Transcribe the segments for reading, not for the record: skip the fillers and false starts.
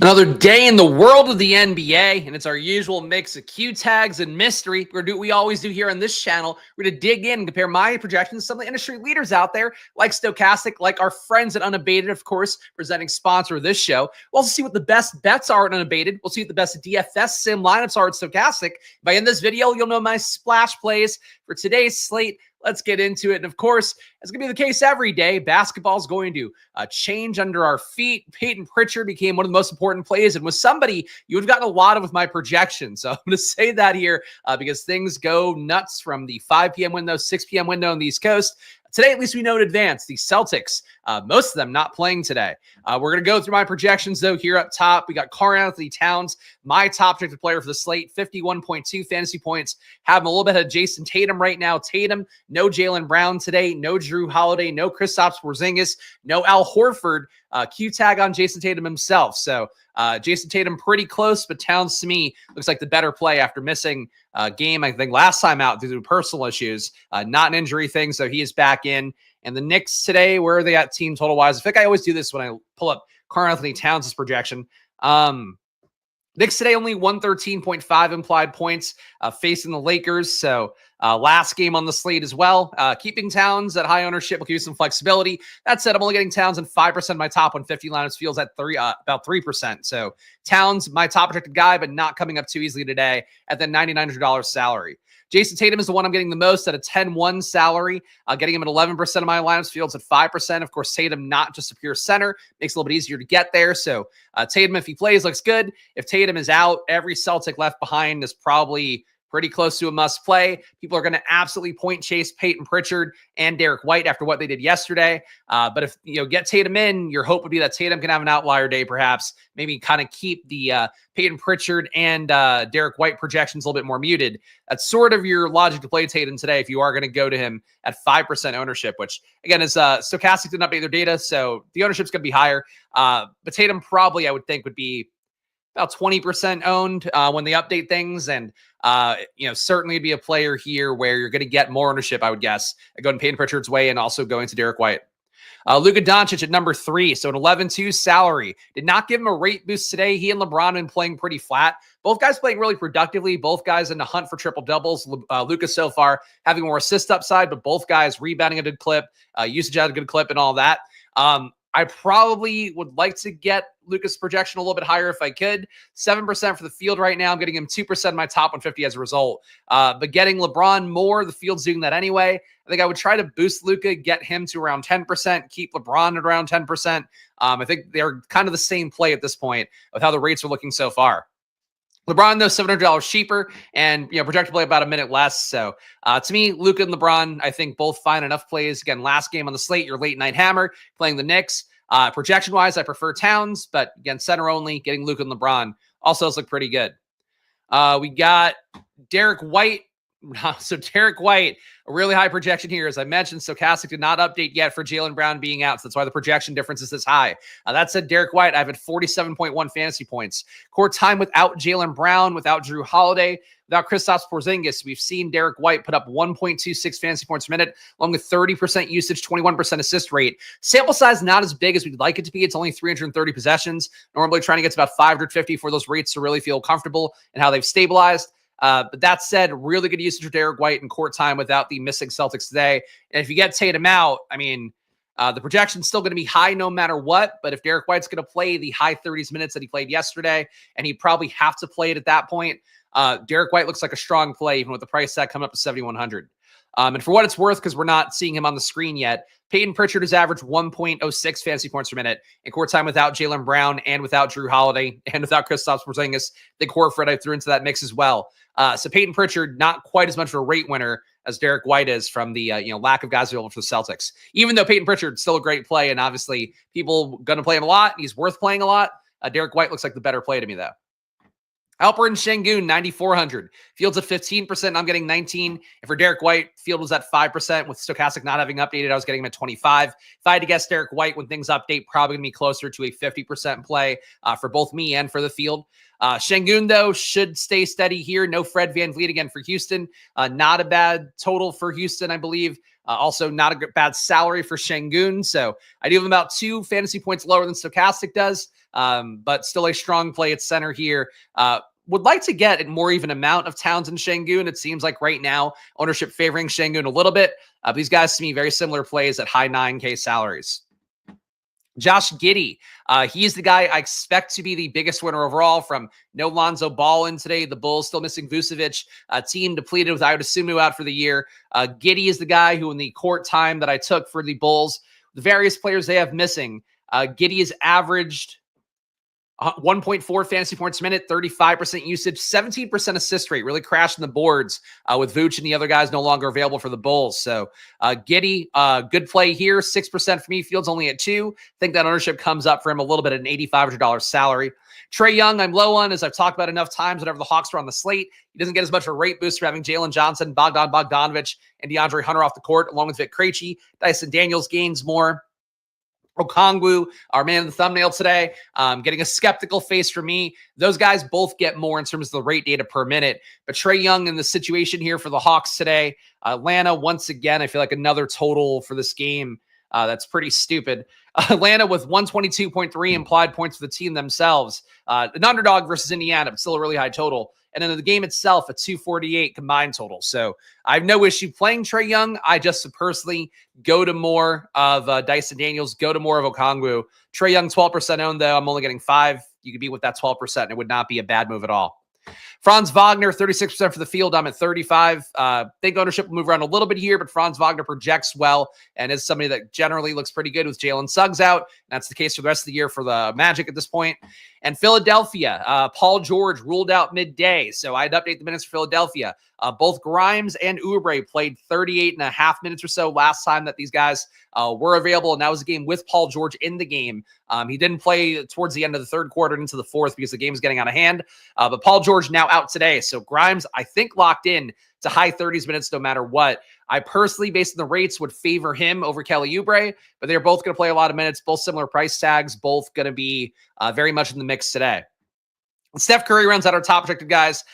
Another day in the world of the NBA, and it's our usual mix of Q tags and mystery. We're going to do what we always do here on this channel. We're going to dig in and compare my projections to some of the industry leaders out there, like Stokastic, like our friends at Unabated, of course, presenting sponsor of this show. We'll also see what the best bets are at Unabated. We'll see what the best DFS sim lineups are at Stokastic. By in this video, you'll know my splash plays for today's slate. Let's get into it. And of course, it's going to be the case every day. Basketball is going to change under our feet. Peyton Pritchard became one of the most important plays and was somebody you would have gotten a lot of with my projections. So I'm going to say that here because things go nuts from the 5 p.m. window, 6 p.m. window on the East Coast. Today, at least we know in advance, the Celtics, most of them not playing today. We're going to go through my projections, though, here up top. We got Karl-Anthony Towns, my top projected player for the slate, 51.2 fantasy points. Have him a little bit of Jason Tatum right now. Tatum, no Jaylen Brown today, no Drew Holiday, no Kristaps Porzingis, no Al Horford. Q tag on Jason Tatum himself. So Jason Tatum pretty close, but Towns to me looks like the better play after missing a game, I think, last time out due to personal issues, not an injury thing. So he is back in. And the Knicks today, where are they at team total wise? I think I always do this when I pull up Karl-Anthony Towns' projection. Knicks today only 113.5 implied points facing the Lakers. So last game on the slate as well. Keeping Towns at high ownership will give you some flexibility. That said, I'm only getting Towns in 5% of my top 150 lineups. Feels at about 3%. So Towns, my top protected guy, but not coming up too easily today at the $9,900 salary. Jason Tatum is the one I'm getting the most at a 10-1 salary. Getting him at 11% of my lineups. Fields at 5%. Of course, Tatum, not just a pure center, makes it a little bit easier to get there. So Tatum, if he plays, looks good. If Tatum is out, every Celtic left behind is probably pretty close to a must play. People are going to absolutely point chase Peyton Pritchard and Derrick White after what they did yesterday. But if you get Tatum in, your hope would be that Tatum can have an outlier day, perhaps. Maybe kind of keep the Peyton Pritchard and Derrick White projections a little bit more muted. That's sort of your logic to play Tatum today if you are going to go to him at 5% ownership, which again is Stokastic didn't update their data, so the ownership's going to be higher. But Tatum probably, I would think, would be about 20% owned when they update things. And, certainly be a player here where you're going to get more ownership, I would guess, going Peyton Pritchard's way and also going to Derrick White. Luka Doncic at number 3, so an 11-2 salary. Did not give him a rate boost today. He and LeBron have been playing pretty flat. Both guys playing really productively. Both guys in the hunt for triple-doubles. Luka so far having more assist upside, but both guys rebounding a good clip, usage at a good clip and all that. I probably would like to get Luka's projection a little bit higher if I could. 7% for the field right now. I'm getting him 2% of my top 150 as a result. But getting LeBron more, the field's doing that anyway. I think I would try to boost Luka, get him to around 10%, keep LeBron at around 10%. I think they're kind of the same play at this point with how the rates are looking so far. LeBron, though, $700 cheaper and, projected play about a minute less. So to me, Luka and LeBron, I think both fine enough plays. Again, last game on the slate, your late night hammer, playing the Knicks. Projection-wise, I prefer Towns, but again, center only, getting Luka and LeBron also does look pretty good. We got Derrick White. So Derrick White, a really high projection here. As I mentioned, Stokastic did not update yet for Jaylen Brown being out. So that's why the projection difference is this high. That said, Derrick White, I have at 47.1 fantasy points. Court time without Jaylen Brown, without Drew Holiday, without Kristaps Porzingis. We've seen Derrick White put up 1.26 fantasy points per minute, along with 30% usage, 21% assist rate. Sample size not as big as we'd like it to be. It's only 330 possessions. Normally trying to get to about 550 for those rates to really feel comfortable and how they've stabilized. But that said, really good usage of Derrick White in court time without the missing Celtics today. And if you get Tatum out, the projection's still going to be high no matter what. But if Derrick White's going to play the high 30s minutes that he played yesterday, and he'd probably have to play it at that point, Derrick White looks like a strong play, even with the price tag coming up to 7,100. And for what it's worth, because we're not seeing him on the screen yet, Peyton Pritchard has averaged 1.06 fantasy points per minute in court time without Jaylen Brown and without Drew Holiday and without Kristaps Porzingis. The Horford I threw into that mix as well. So Peyton Pritchard, not quite as much of a rate winner as Derrick White is from the lack of guys available for the Celtics. Even though Peyton Pritchard's still a great play, and obviously people going to play him a lot, he's worth playing a lot. Derrick White looks like the better play to me, though. Alperen Sengun, 9,400. Fields at 15%. I'm getting 19. And for Derrick White, Field was at 5%. With Stokastic not having updated, I was getting him at 25. If I had to guess Derrick White when things update, probably going to be closer to a 50% play for both me and for the field. Sengun, though, should stay steady here. No Fred VanVleet again for Houston. Not a bad total for Houston, I believe. Also, not a bad salary for Sengun. So I do have him about 2 fantasy points lower than Stokastic does, but still a strong play at center here. Would like to get a more even amount of Towns and Sengun. It seems like right now ownership favoring Sengun a little bit. These guys to me very similar plays at high 9K salaries. Josh Giddey, he's the guy I expect to be the biggest winner overall from no Lonzo Ball in today. The Bulls still missing Vucevic, team depleted with Iodasumu out for the year. Giddey is the guy who in the court time that I took for the Bulls, the various players they have missing, Giddey has averaged 1.4 fantasy points a minute, 35% usage, 17% assist rate, really crashing the boards with Vooch and the other guys no longer available for the Bulls. So Giddey, good play here, 6% for me. Fields only at 2. Think that ownership comes up for him a little bit at an $8,500 salary. Trae Young, I'm low on, as I've talked about enough times whenever the Hawks are on the slate. He doesn't get as much of a rate boost for having Jalen Johnson, Bogdanovich, and DeAndre Hunter off the court, along with Vic Krejci. Dyson Daniels gains more. Okongwu, our man in the thumbnail today, getting a skeptical face from me. Those guys both get more in terms of the rate data per minute. But Trae Young in the situation here for the Hawks today. Atlanta, once again, I feel like another total for this game. That's pretty stupid. Atlanta with 122.3 implied points for the team themselves. An underdog versus Indiana, but still a really high total. And then the game itself, a 248 combined total. So I have no issue playing Trae Young. I just personally go to more of Dyson Daniels, go to more of Okongwu. Trae Young, 12% owned, though. I'm only getting 5. You could be with that 12%, and it would not be a bad move at all. Franz Wagner, 36% for the field. I'm at 35. Think ownership will move around a little bit here, but Franz Wagner projects well and is somebody that generally looks pretty good with Jalen Suggs out. That's the case for the rest of the year for the Magic at this point. And Philadelphia, Paul George ruled out midday, so I'd update the minutes for Philadelphia. Both Grimes and Oubre played 38.5 minutes or so last time that these guys were available, and that was a game with Paul George in the game. He didn't play towards the end of the third quarter into the fourth because the game was getting out of hand, but Paul George now out today. So Grimes, I think, locked in to high 30s minutes no matter what. I personally, based on the rates, would favor him over Kelly Oubre, but they're both going to play a lot of minutes, both similar price tags, both going to be very much in the mix today. Steph Curry rounds out our top projected guys.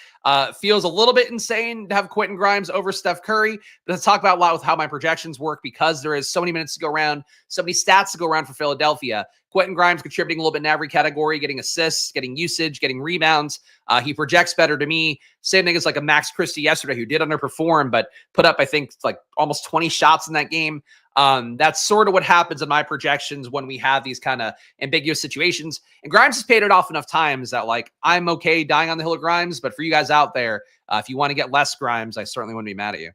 Feels a little bit insane to have Quentin Grimes over Steph Curry, but let's talk about a lot with how my projections work because there is so many minutes to go around, so many stats to go around for Philadelphia. Quentin Grimes contributing a little bit in every category, getting assists, getting usage, getting rebounds. He projects better to me. Same thing as like a Max Christie yesterday who did underperform, but put up, I think, like almost 20 shots in that game. That's sort of what happens in my projections when we have these kind of ambiguous situations. And Grimes has paid it off enough times that like I'm okay dying on the hill of Grimes, but for you guys out there, if you want to get less Grimes, I certainly wouldn't be mad at you.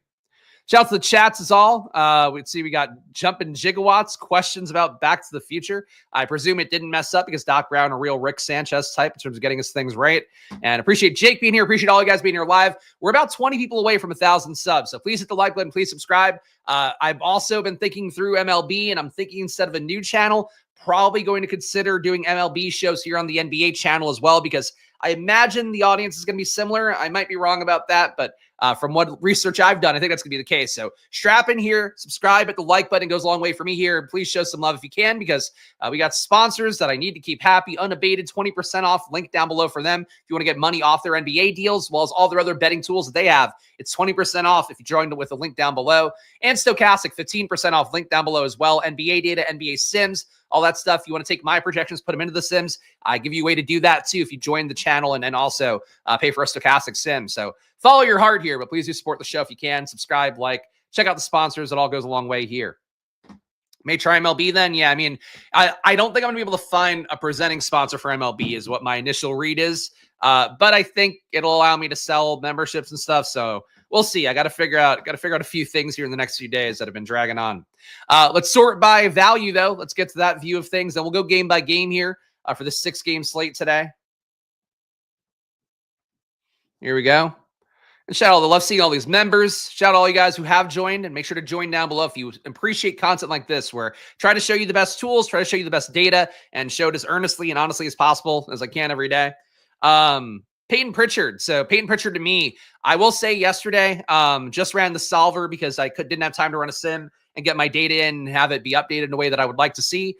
Shout out to the chats is all. We got Jumpin' Gigawatts questions about Back to the Future. I presume it didn't mess up because Doc Brown, a real Rick Sanchez type in terms of getting his things right. And appreciate Jake being here. Appreciate all you guys being here live. We're about 20 people away from 1,000 subs. So please hit the like button. Please subscribe. I've also been thinking through MLB, and I'm thinking instead of a new channel, probably going to consider doing MLB shows here on the NBA channel as well, because I imagine the audience is going to be similar. I might be wrong about that, but from what research I've done, I think that's going to be the case. So strap in here, subscribe, hit the like button. It goes a long way for me here. Please show some love if you can, because we got sponsors that I need to keep happy. Unabated, 20% off. Link down below for them. If you want to get money off their NBA deals, as well as all their other betting tools that they have, it's 20% off if you join with a link down below. And Stokastic, 15% off. Link down below as well. NBA data, NBA sims, all that stuff. You want to take my projections, put them into the sims. I give you a way to do that too if you join the channel and also pay for a Stokastic sim. So follow your heart here, but please do support the show if you can. Subscribe, like, check out the sponsors. It all goes a long way here. May try MLB then. Yeah, I mean, I don't think I'm going to be able to find a presenting sponsor for MLB is what my initial read is. But I think it'll allow me to sell memberships and stuff. So we'll see. I got to figure out a few things here in the next few days that have been dragging on. Let's sort by value though. Let's get to that view of things. Then we'll go game by game here for the 6-game slate today. Here we go. And shout out, I love seeing all these members. Shout out all you guys who have joined, and make sure to join down below if you appreciate content like this, where try to show you the best tools, try to show you the best data, and show it as earnestly and honestly as possible as I can every day. Peyton Pritchard. So Peyton Pritchard to me, I will say yesterday, just ran the solver because I didn't have time to run a sim and get my data in and have it be updated in a way that I would like to see.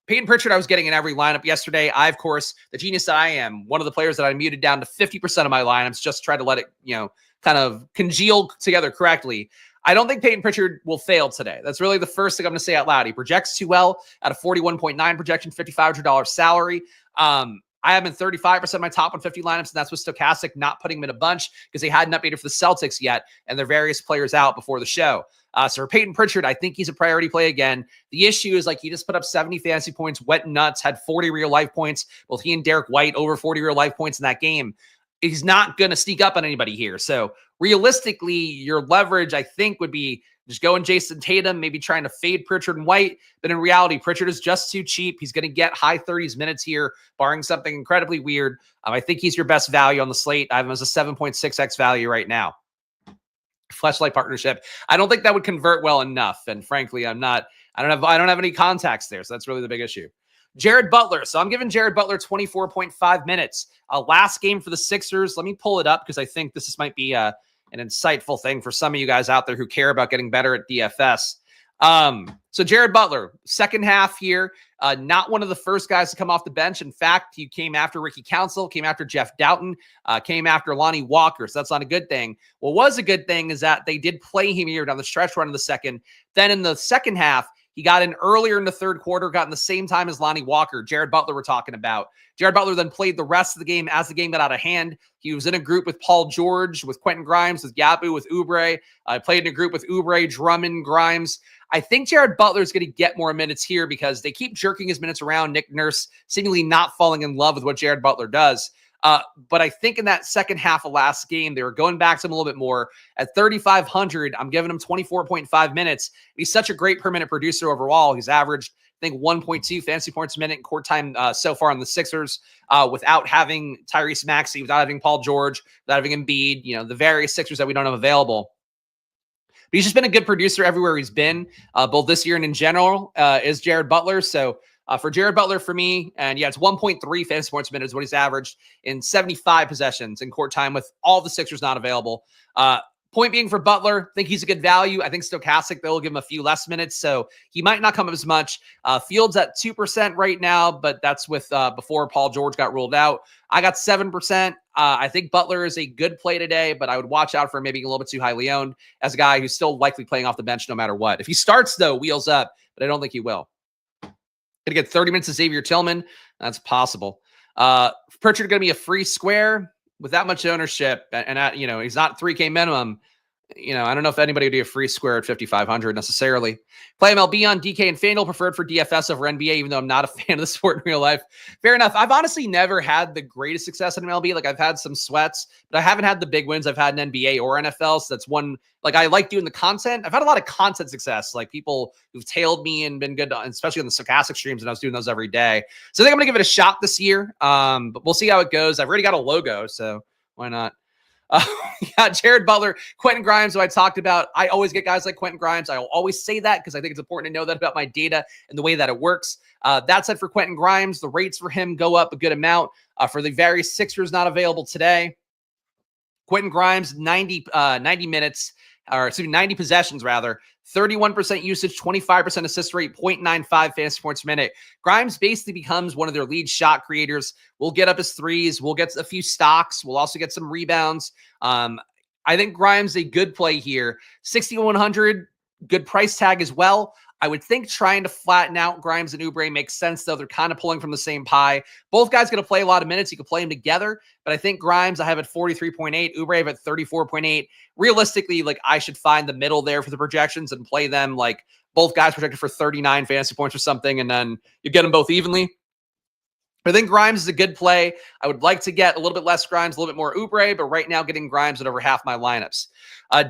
Peyton Pritchard, I was getting in every lineup yesterday. I, of course, the genius that I am, one of the players that I muted down to 50% of my lineups, just try to let it, kind of congeal together correctly. I don't think Peyton Pritchard will fail today. That's really the first thing I'm going to say out loud. He projects too well at a 41.9 projection, $5,500 salary. I have him in 35% of my top 150 lineups, and that's with Stokastic not putting him in a bunch because they hadn't updated for the Celtics yet, and their various players out before the show. So for Peyton Pritchard, I think he's a priority play again. The issue is, like, he just put up 70 fantasy points, wet nuts, had 40 real-life points. Both he and Derrick White over 40 real-life points in that game. He's not going to sneak up on anybody here. So realistically, your leverage, I think, would be just going Jason Tatum, maybe trying to fade Pritchard and White. But in reality, Pritchard is just too cheap. He's going to get high 30s minutes here, barring something incredibly weird. I think he's your best value on the slate. I have him as a 7.6x value right now. Fleshlight partnership. I don't think that would convert well enough. And frankly, I don't have any contacts there. So that's really the big issue. Jared Butler. So I'm giving Jared Butler 24.5 minutes. Last game for the Sixers. Let me pull it up because I think this might be an insightful thing for some of you guys out there who care about getting better at DFS. So Jared Butler, second half here, not one of the first guys to come off the bench. In fact, he came after Ricky Council, came after Jeff Doughton, came after Lonnie Walker. So that's not a good thing. What was a good thing is that they did play him here down the stretch run in the second. Then in the second half, he got in earlier in the third quarter, got in the same time as Lonnie Walker. Jared Butler we're talking about. Jared Butler then played the rest of the game as the game got out of hand. He was in a group with Paul George, with Quentin Grimes, with Yabu, with Oubre. Played in a group with Oubre, Drummond, Grimes. I think Jared Butler is going to get more minutes here because they keep jerking his minutes around. Nick Nurse seemingly not falling in love with what Jared Butler does. But I think in that second half of last game, they were going back to him a little bit more. At 3,500, I'm giving him 24.5 minutes. He's such a great per minute producer overall. He's averaged, I think, 1.2 fantasy points a minute in court time so far on the Sixers without having Tyrese Maxey, without having Paul George, without having Embiid, the various Sixers that we don't have available. But he's just been a good producer everywhere he's been, both this year and in general, is Jared Butler. So for Jared Butler, for me, and yeah, it's 1.3 fantasy points a minute is what he's averaged in 75 possessions in court time with all the Sixers not available. Point being for Butler, I think he's a good value. I think Stokastic, they'll give him a few less minutes, so he might not come up as much. Fields at 2% right now, but that's with before Paul George got ruled out. I got 7%. I think Butler is a good play today, but I would watch out for him maybe a little bit too highly owned as a guy who's still likely playing off the bench no matter what. If he starts, though, wheels up, but I don't think he will. Going to get 30 minutes of Xavier Tillman. That's possible. Pritchard going to be a free square with that much ownership. And he's not 3K minimum. I don't know if anybody would do a free square at 5,500 necessarily. Play MLB on DK and FanDuel, preferred for DFS over NBA, even though I'm not a fan of the sport in real life. Fair enough. I've honestly never had the greatest success in MLB. Like, I've had some sweats, but I haven't had the big wins I've had in NBA or NFL. So that's one, like, I like doing the content. I've had a lot of content success, like people who've tailed me and been good, especially on the Stokastic streams, and I was doing those every day. So I think I'm going to give it a shot this year. But we'll see how it goes. I've already got a logo, so why not? Yeah, Jared Butler, Quentin Grimes, who I talked about. I always get guys like Quentin Grimes. I will always say that because I think it's important to know that about my data and the way that it works. That said, for Quentin Grimes, the rates for him go up a good amount. For the various Sixers not available today, Quentin Grimes, 90 minutes, or excuse me, 90 possessions rather, 31% usage, 25% assist rate, 0.95 fantasy points per minute. Grimes basically becomes one of their lead shot creators. We'll get up his threes. We'll get a few stocks. We'll also get some rebounds. I think Grimes is a good play here. 6,100, good price tag as well. I would think trying to flatten out Grimes and Oubre makes sense, though. They're kind of pulling from the same pie. Both guys going to play a lot of minutes. You could play them together, but I think Grimes I have at 43.8, Oubre I have at 34.8. Realistically, like, I should find the middle there for the projections and play them like both guys projected for 39 fantasy points or something, and then you get them both evenly. I think Grimes is a good play. I would like to get a little bit less Grimes, a little bit more Oubre, but right now getting Grimes at over half my lineups.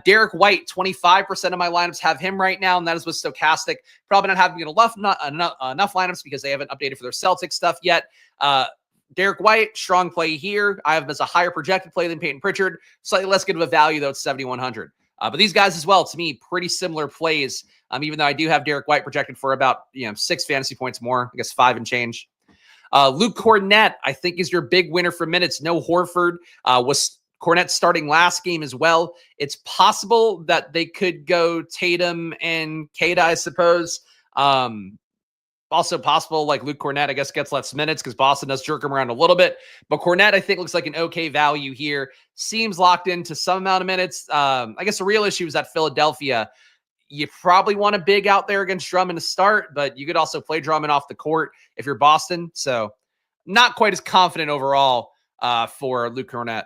Derrick White, 25% of my lineups have him right now, and that is with Stokastic. Probably not having enough lineups because they haven't updated for their Celtics stuff yet. Derrick White, strong play here. I have him as a higher projected play than Peyton Pritchard. Slightly less good of a value, though, it's 7,100. But these guys as well, to me, pretty similar plays, even though I do have Derrick White projected for about 6 fantasy points more, I guess 5 and change. Luke Cornett, I think, is your big winner for minutes. No Horford. Was Cornett starting last game as well? It's possible that they could go Tatum and Kada, I suppose. Also possible like Luke Cornett, I guess, gets less minutes because Boston does jerk him around a little bit. But Cornett, I think, looks like an okay value here. Seems locked into some amount of minutes. I guess the real issue is that Philadelphia, you probably want a big out there against Drummond to start, but you could also play Drummond off the court if you're Boston. So not quite as confident overall for Luke Cornett.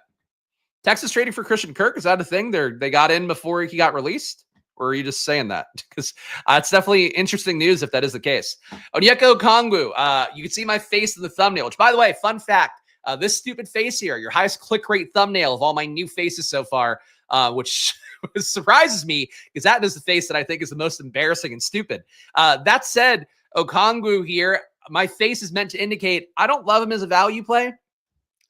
Texas trading for Christian Kirk, is that a thing? They got in before he got released? Or are you just saying that? Because it's definitely interesting news if that is the case. Onyeka Okongwu, you can see my face in the thumbnail, which, by the way, fun fact, this stupid face here, your highest click rate thumbnail of all my new faces so far, which surprises me because that is the face that I think is the most embarrassing and stupid. That said, Okongwu here, my face is meant to indicate I don't love him as a value play.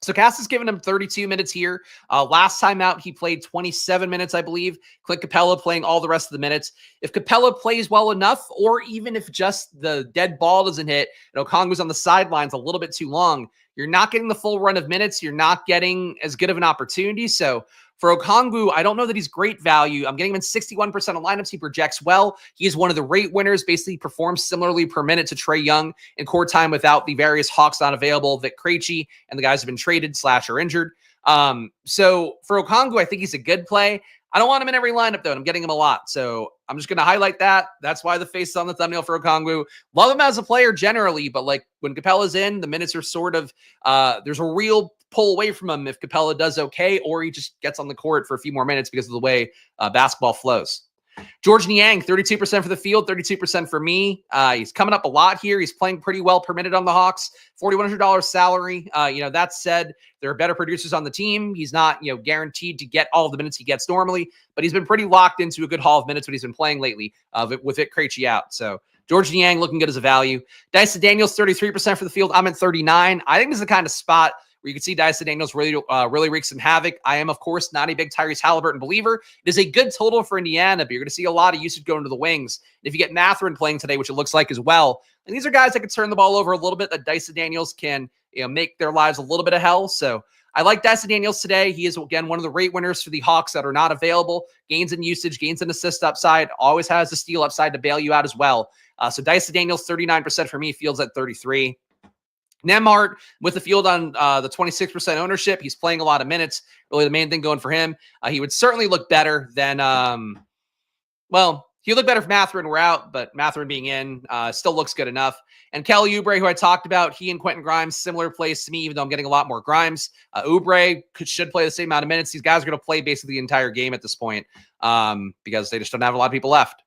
Stokastic's given him 32 minutes here. Last time out, he played 27 minutes, I believe. Clint Capella playing all the rest of the minutes. If Capella plays well enough, or even if just the dead ball doesn't hit, and Okongwu's on the sidelines a little bit too long, you're not getting the full run of minutes. You're not getting as good of an opportunity. So for Okongwu, I don't know that he's great value. I'm getting him in 61% of lineups. He projects well. He is one of the rate winners, basically performs similarly per minute to Trae Young in court time without the various Hawks not available, Vic Krejci, and the guys have been traded / are injured. So for Okongwu, I think he's a good play. I don't want him in every lineup, though, and I'm getting him a lot. So I'm just going to highlight that. That's why the face is on the thumbnail for Okongwu. Love him as a player generally, but like when Capella's in, the minutes are sort of, there's a real pull away from him if Capella does okay, or he just gets on the court for a few more minutes because of the way basketball flows. George Niang, 32% for the field, 32% for me. He's coming up a lot here. He's playing pretty well per minute on the Hawks. $4,100 salary. That said, there are better producers on the team. He's not, guaranteed to get all of the minutes he gets normally, but he's been pretty locked into a good haul of minutes when he's been playing lately with Vic Krejci out. So George Niang looking good as a value. Dyson Daniels, 33% for the field. I'm at 39. I think this is the kind of spot where you can see Dyson Daniels really wreak some havoc. I am, of course, not a big Tyrese Halliburton believer. It is a good total for Indiana, but you're going to see a lot of usage going to the wings. And if you get Mathurin playing today, which it looks like as well, and these are guys that can turn the ball over a little bit, that Dyson Daniels can make their lives a little bit of hell. So I like Dyson Daniels today. He is, again, one of the rate winners for the Hawks that are not available. Gains in usage, gains in assist upside, always has the steal upside to bail you out as well. So Dyson Daniels, 39% for me, Fields at 33. Nembhard with the field on the 26% ownership. He's playing a lot of minutes. Really the main thing going for him. He would certainly look better than, he would look better if Mathurin were out, but Mathurin being in still looks good enough. And Kelly Oubre, who I talked about, he and Quentin Grimes, similar plays to me, even though I'm getting a lot more Grimes. Oubre should play the same amount of minutes. These guys are going to play basically the entire game at this point because they just don't have a lot of people left.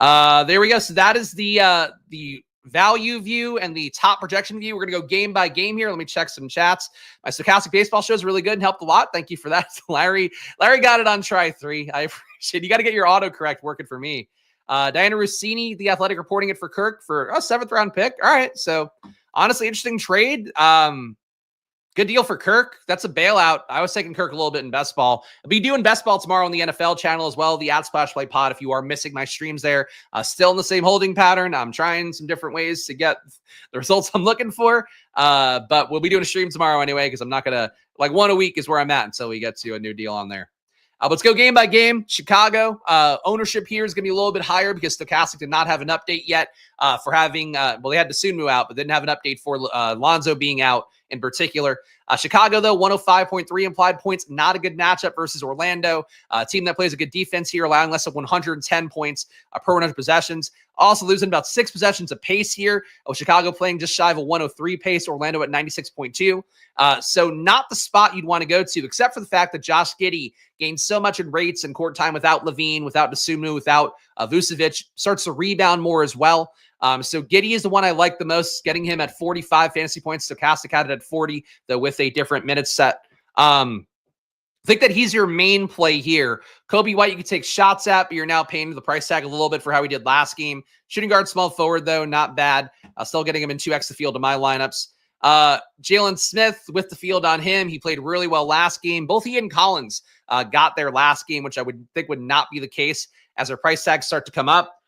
There we go. So that is the value view and the top projection view. We're going to go game by game here. Let me check some chats. My Stokastic baseball show is really good and helped a lot. Thank you for that. Larry got it on try 3. I appreciate it. You got to get your autocorrect working for me. Diana Rossini, The Athletic, reporting it for Kirk for a 7th round pick. All right. So honestly, interesting trade. Good deal for Kirk. That's a bailout. I was taking Kirk a little bit in best ball. I'll be doing best ball tomorrow on the NFL channel as well, the @SplashPlay pod. If you are missing my streams there, still in the same holding pattern. I'm trying some different ways to get the results I'm looking for. But we'll be doing a stream tomorrow anyway, because I'm not going to, one a week is where I'm at until we get to a new deal on there. Let's go game by game. Chicago, ownership here is going to be a little bit higher because Stokastic did not have an update yet for having, they had Dosunmu out, but didn't have an update for Lonzo being out in particular. Chicago, though, 105.3 implied points. Not a good matchup versus Orlando. A team that plays a good defense here, allowing less than 110 points per 100 possessions. Also losing about 6 possessions a pace here. Chicago playing just shy of a 103 pace. Orlando at 96.2. So not the spot you'd want to go to, except for the fact that Josh Giddey gained so much in rates and court time without Levine, without Dosunmu, without Vucevic. Starts to rebound more as well. So Giddey is the one I like the most, getting him at 45 fantasy points. Stokastic had it at 40, though with a different minute set. I think that he's your main play here. Kobe White, you can take shots at, but you're now paying the price tag a little bit for how he did last game. Shooting guard, small forward, though, not bad. Still getting him in 2x the field in my lineups. Jalen Smith with the field on him. He played really well last game. Both he and Collins got their last game, which I would think would not be the case as their price tags start to come up.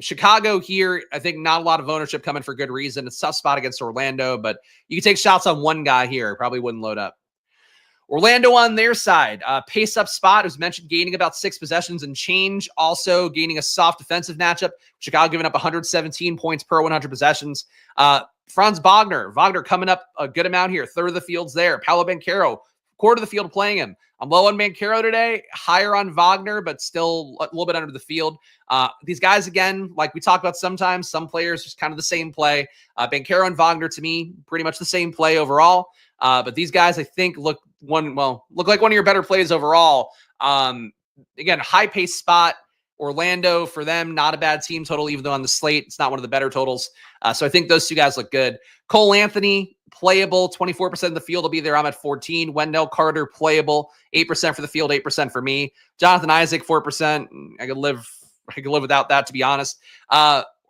Chicago here, I think not a lot of ownership coming for good reason. It's a tough spot against Orlando, but you can take shots on one guy here. Probably wouldn't load up. Orlando on their side, pace up spot, as mentioned, gaining about 6 possessions and change. Also gaining a soft defensive matchup. Chicago giving up 117 points per 100 possessions. Franz Wagner coming up a good amount here. Third of the field's there. Paolo Banchero, quarter of the field playing him. I'm low on Banchero today, higher on Wagner, but still a little bit under the field. These guys, again, like we talk about sometimes, some players just kind of the same play. Banchero and Wagner, to me, pretty much the same play overall. But these guys, I think, look like one of your better plays overall. Again, high-paced spot. Orlando, for them, not a bad team total, even though on the slate, it's not one of the better totals. So I think those two guys look good. Karl-Anthony, playable, 24% of the field will be there. I'm at 14. Wendell Carter, playable, 8% for the field, 8% for me. Jonathan Isaac, 4%. I could live without that, to be honest.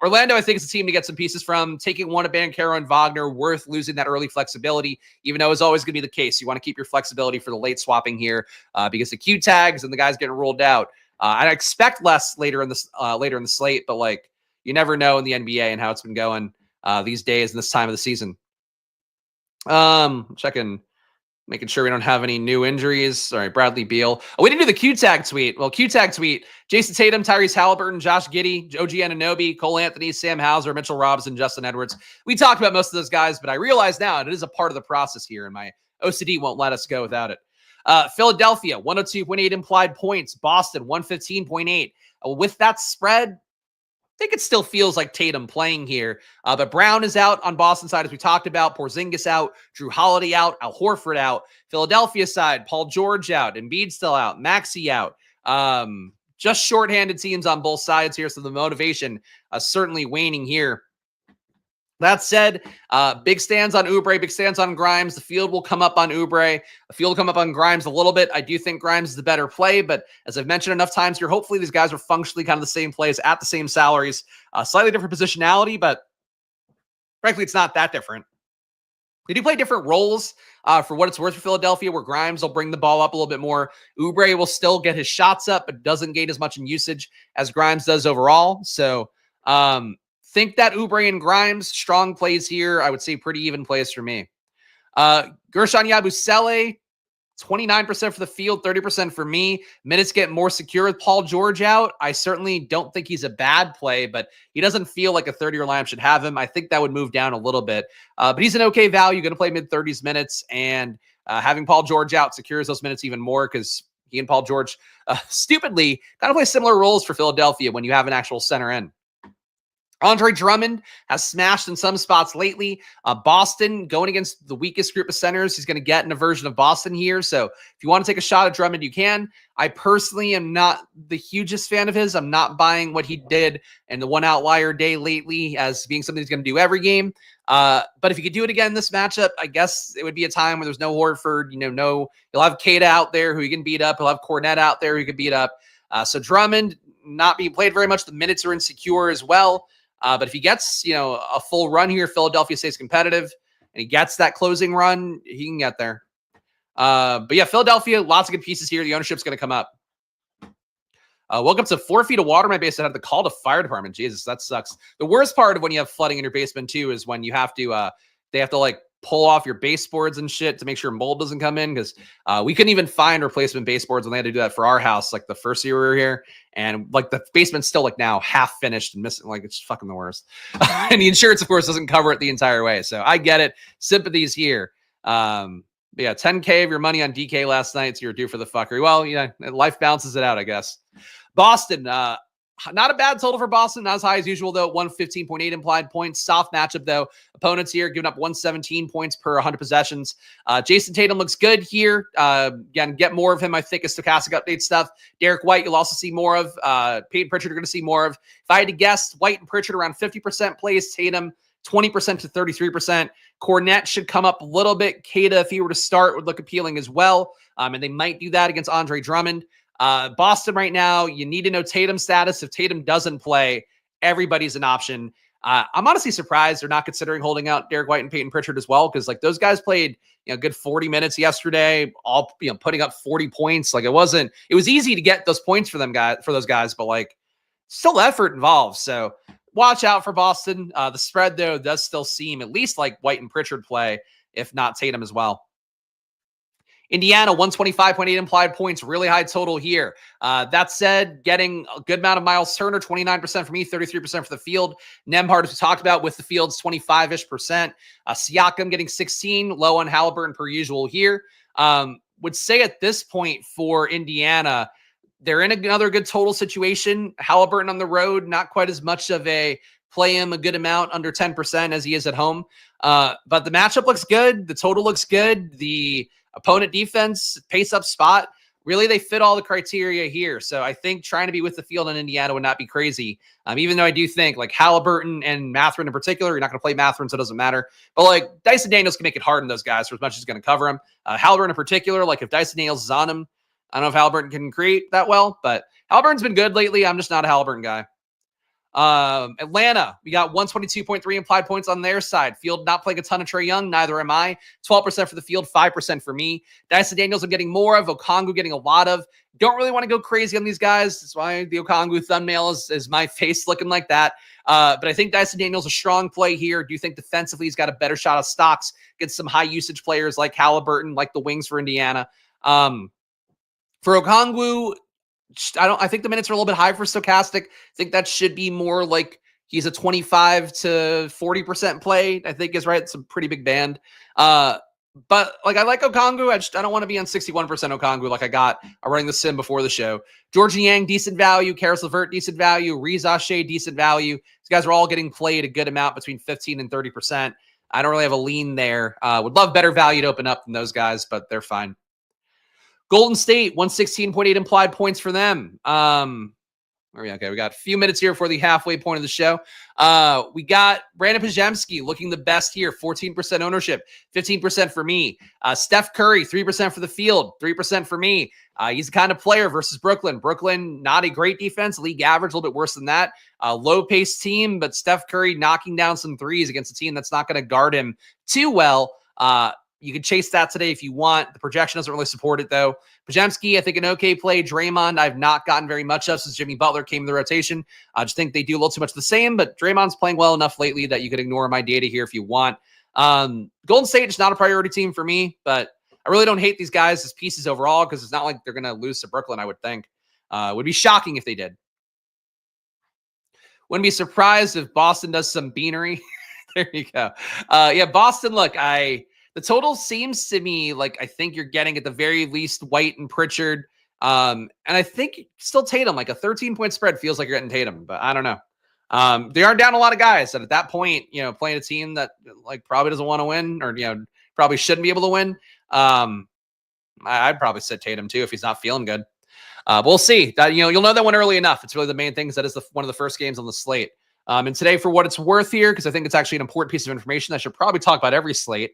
Orlando, I think, is a team to get some pieces from. Taking one of Banchero and Wagner, worth losing that early flexibility, even though it's always going to be the case. You want to keep your flexibility for the late swapping here because the Q tags and the guys getting ruled out. I expect less later in the slate, but like you never know in the NBA and how it's been going these days and this time of the season. Checking, making sure we don't have any new injuries. All right, Bradley Beal. Oh, we didn't do the Q tag tweet. Well, Q tag tweet: Jason Tatum, Tyrese Halliburton, Josh Giddey, OG Anunoby, Karl-Anthony, Sam Hauser, Mitchell Robinson, Justin Edwards. We talked about most of those guys, but I realize now it is a part of the process here, and my OCD won't let us go without it. Philadelphia, 102.8 implied points. Boston, 115.8. With that spread, I think it still feels like Tatum playing here. But Brown is out on Boston side, as we talked about. Porzingis out. Drew Holiday out. Al Horford out. Philadelphia side, Paul George out. Embiid still out. Maxey out. Just shorthanded teams on both sides here, so the motivation certainly waning here. That said, big stands on Oubre, big stands on Grimes. The field will come up on Oubre. The field will come up on Grimes a little bit. I do think Grimes is the better play, but as I've mentioned enough times here, hopefully these guys are functionally kind of the same plays at the same salaries. Slightly different positionality, but frankly, it's not that different. They do play different roles for what it's worth for Philadelphia, where Grimes will bring the ball up a little bit more. Oubre will still get his shots up, but doesn't gain as much in usage as Grimes does overall. So, think that Oubre and Grimes, strong plays here. I would say pretty even plays for me. Gershon Yabusele, 29% for the field, 30% for me. Minutes get more secure with Paul George out. I certainly don't think he's a bad play, but he doesn't feel like a 30-year lineup should have him. I think that would move down a little bit. But he's an okay value, going to play mid-30s minutes, and having Paul George out secures those minutes even more because he and Paul George, stupidly, kind of play similar roles for Philadelphia when you have an actual center in. Andre Drummond has smashed in some spots lately. Boston going against the weakest group of centers. He's going to get in a version of Boston here. So if you want to take a shot at Drummond, you can. I personally am not the hugest fan of his. I'm not buying what he did in the one outlier day lately as being something he's going to do every game. But if you could do it again in this matchup, I guess it would be a time where there's no Horford. You'll have Kata out there who you can beat up. He'll have Cornett out there who you can beat up. So Drummond not being played very much. The minutes are insecure as well. But if he gets, a full run here, Philadelphia stays competitive, and he gets that closing run, he can get there. But yeah, Philadelphia, lots of good pieces here. The ownership's going to come up. Welcome to 4 feet of water in my basement. I had to call the fire department. Jesus, that sucks. The worst part of when you have flooding in your basement too is when you have to, they have to like pull off your baseboards and shit to make sure mold doesn't come in, because we couldn't even find replacement baseboards when they had to do that for our house, like the first year we were here. And like the basement's still like now half finished and missing, like it's fucking the worst. And the insurance, of course, doesn't cover it the entire way. So I get it. Sympathies here. But yeah, 10K of your money on DK last night, so you're due for the fuckery. Well, life balances it out, I guess. Boston, not a bad total for Boston. Not as high as usual, though. 115.8 implied points. Soft matchup, though. Opponents here giving up 117 points per 100 possessions. Jason Tatum looks good here. Again, get more of him, I think, as Stokastic update stuff. Derrick White, you'll also see more of. Peyton Pritchard, you're going to see more of. If I had to guess, White and Pritchard around 50% plays. Tatum, 20% to 33%. Cornett should come up a little bit. Kata, if he were to start, would look appealing as well. And they might do that against Andre Drummond. Boston right now, you need to know Tatum's status. If Tatum doesn't play, everybody's an option. I'm honestly surprised they're not considering holding out Derrick White and Peyton Pritchard as well, because like those guys played good 40 minutes yesterday, all putting up 40 points. Like it was easy to get those points for those guys, but like still effort involved. So watch out for Boston. The spread though does still seem at least like White and Pritchard play, if not Tatum as well. Indiana, 125.8 implied points, really high total here. That said, getting a good amount of Miles Turner, 29% for me, 33% for the field. Nembhard, as we talked about, with the field's 25-ish percent. Siakam getting 16, low on Haliburton per usual here. Would say at this point for Indiana, they're in another good total situation. Haliburton on the road, not quite as much of a play him a good amount, under 10% as he is at home. But the matchup looks good. The total looks good. The opponent defense, pace up spot, really they fit all the criteria here. So I think trying to be with the field in Indiana would not be crazy. Even though I do think like Haliburton and Mathurin in particular, you're not going to play Mathurin, so it doesn't matter. But like Dyson Daniels can make it hard on those guys for as much as he's going to cover him. Haliburton in particular, like if Dyson Daniels is on him, I don't know if Haliburton can create that well, but Haliburton's been good lately. I'm just not a Haliburton guy. Atlanta, we got 122.3 implied points on their side. Field not playing a ton of Trae Young, neither am I. 12% for the field, 5% for me. Dyson Daniels I'm getting more of. Okongwu getting a lot of. Don't really want to go crazy on these guys. That's why the Okongwu thumbnail is my face looking like that. But I think Dyson Daniels a strong play here. Do you think defensively he's got a better shot of stocks against some high usage players like Haliburton, like the wings for Indiana? For Okongwu, I think the minutes are a little bit high for Stokastic. I think that should be more like he's a 25 to 40% play, I think is right. It's a pretty big band. But like I like Okongwu. I don't want to be on 61% Okongwu like I got running the sim before the show. Georgie Yang, decent value. Karis LeVert, decent value. Reza Shea, decent value. These guys are all getting played a good amount between 15 and 30%. I don't really have a lean there. Would love better value to open up than those guys, but they're fine. Golden State, 116.8 implied points for them. Okay, we got a few minutes here for the halfway point of the show. We got Brandon Podziemski looking the best here, 14% ownership, 15% for me. Steph Curry, 3% for the field, 3% for me. He's the kind of player versus Brooklyn. Brooklyn, not a great defense, league average, a little bit worse than that. Low-paced team, but Steph Curry knocking down some threes against a team that's not going to guard him too well. You can chase that today if you want. The projection doesn't really support it, though. Podziemski, I think an okay play. Draymond, I've not gotten very much of since Jimmy Butler came in the rotation. I just think they do a little too much the same, but Draymond's playing well enough lately that you could ignore my data here if you want. Golden State is not a priority team for me, but I really don't hate these guys as pieces overall because it's not like they're going to lose to Brooklyn, I would think. Would be shocking if they did. Wouldn't be surprised if Boston does some beanery. There you go. Yeah, Boston, look, the total seems to me like I think you're getting at the very least White and Pritchard. And I think still Tatum, like a 13-point spread feels like you're getting Tatum, but I don't know. They are down a lot of guys that at that point, playing a team that like probably doesn't want to win or, probably shouldn't be able to win. I'd probably sit Tatum too if he's not feeling good. We'll see that, you'll know that one early enough. It's really the main thing is that is one of the first games on the slate. And today for what it's worth here, because I think it's actually an important piece of information I should probably talk about every slate.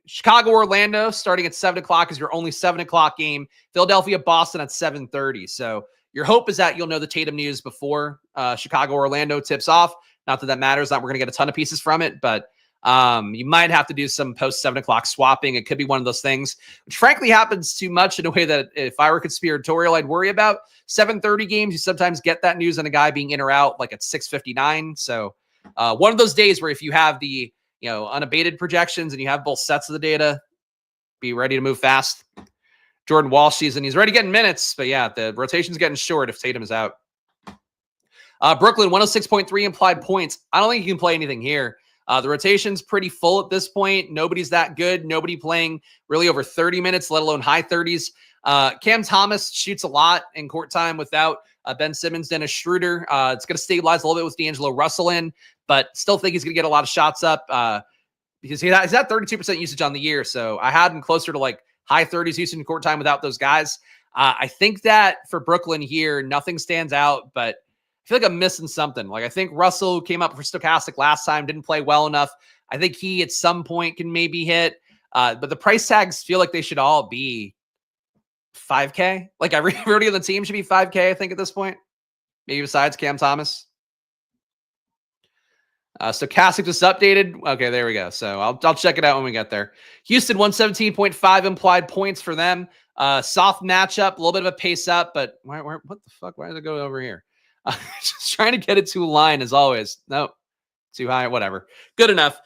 Chicago, Orlando starting at 7:00 is your only 7:00 game. Philadelphia, Boston at 7:30. So your hope is that you'll know the Tatum news before Chicago, Orlando tips off. Not that that matters. Not we're going to get a ton of pieces from it, but you might have to do some post 7:00 swapping. It could be one of those things, which frankly happens too much in a way that if I were conspiratorial, I'd worry about. 7:30 games, you sometimes get that news on a guy being in or out like at 6:59. So one of those days where if you have the unabated projections and you have both sets of the data, be ready to move fast. Jordan Walsh season, he's already getting minutes, but yeah, the rotation's getting short if Tatum is out. Brooklyn, 106.3 implied points. I don't think you can play anything here. The rotation's pretty full at this point. Nobody's that good. Nobody playing really over 30 minutes, let alone high 30s. Cam Thomas shoots a lot in court time without Ben Simmons, Dennis Schroeder. It's going to stabilize a little bit with D'Angelo Russell in, but still think he's going to get a lot of shots up because he's at 32% usage on the year. So I had him closer to like high 30s usage in court time without those guys. I think that for Brooklyn here, nothing stands out, but I feel like I'm missing something. Like I think Russell came up for Stokastic last time, didn't play well enough. I think he at some point can maybe hit, but the price tags feel like they should all be 5K. Like everybody on the team should be 5K, I think, at this point. Maybe besides Cam Thomas. Stokastic just updated. Okay, there we go. So I'll check it out when we get there. Houston, 117.5 implied points for them. Soft matchup, a little bit of a pace up, but what the fuck? Why did it go over here? Just trying to get it to a line as always. No, Too high, whatever. Good enough.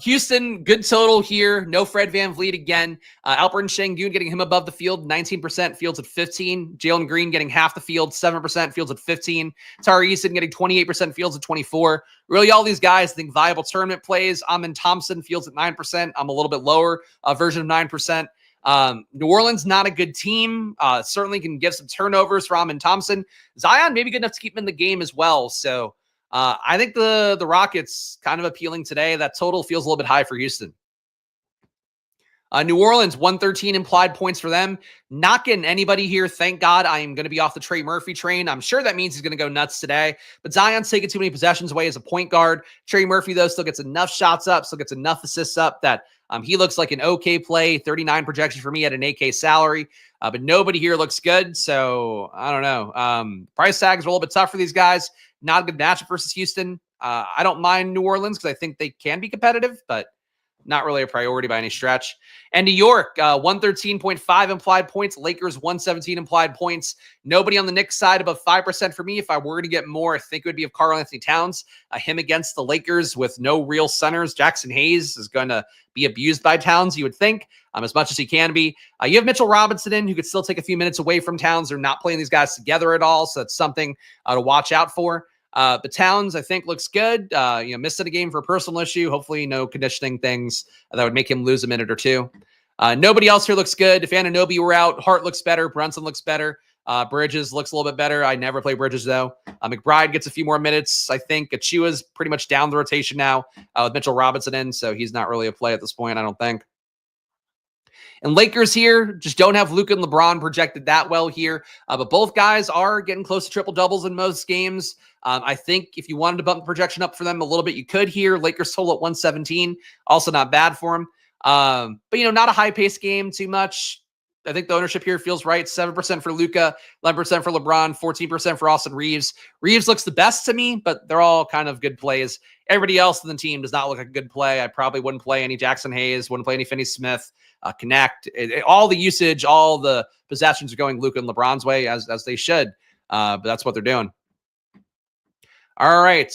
Houston, good total here. No Fred VanVleet again. Alperen Sengun getting him above the field, 19%, fields at 15. Jalen Green getting half the field, 7%, fields at 15. Tari Eason getting 28%, fields at 24. Really, all these guys, I think, viable tournament plays. Amin Thompson fields at 9%. I'm a little bit lower, version of 9%. New Orleans, not a good team. Certainly can give some turnovers for Amin Thompson. Zion, maybe good enough to keep him in the game as well. So, I think the Rockets kind of appealing today. That total feels a little bit high for Houston. New Orleans, 113 implied points for them. Not getting anybody here. Thank God I am going to be off the Trey Murphy train. I'm sure that means he's going to go nuts today. But Zion's taking too many possessions away as a point guard. Trey Murphy, though, still gets enough shots up, still gets enough assists up that he looks like an okay play. 39 projection for me at an AK salary. But nobody here looks good. So I don't know. Price tags are a little bit tough for these guys. Not a good matchup versus Houston. I don't mind New Orleans because I think they can be competitive, but not really a priority by any stretch. And New York, 113.5 implied points. Lakers, 117 implied points. Nobody on the Knicks side above 5% for me. If I were to get more, I think it would be of Karl-Anthony Towns. Him against the Lakers with no real centers. Jackson Hayes is going to be abused by Towns, you would think, as much as he can be. You have Mitchell Robinson in, who could still take a few minutes away from Towns. They're not playing these guys together at all, so that's something to watch out for. But Towns, I think, looks good. Missed a game for a personal issue. Hopefully no conditioning things that would make him lose a minute or two. Nobody else here looks good. If Anunoby were out, Hart looks better. Brunson looks better. Bridges looks a little bit better. I never play Bridges, though. McBride gets a few more minutes. I think Achua's pretty much down the rotation now with Mitchell Robinson in, so he's not really a play at this point, I don't think. And Lakers here just don't have Luka and LeBron projected that well here. But both guys are getting close to triple doubles in most games. I think if you wanted to bump the projection up for them a little bit, you could here. Lakers total at 117. Also not bad for them. But, not a high-paced game too much. I think the ownership here feels right. 7% for Luka, 11% for LeBron, 14% for Austin Reeves. Reeves looks the best to me, but they're all kind of good plays. Everybody else in the team does not look like a good play. I probably wouldn't play any Jackson Hayes, wouldn't play any Finney-Smith. Connect. All the usage, all the possessions are going Luka and LeBron's way as they should. But that's what they're doing. All right.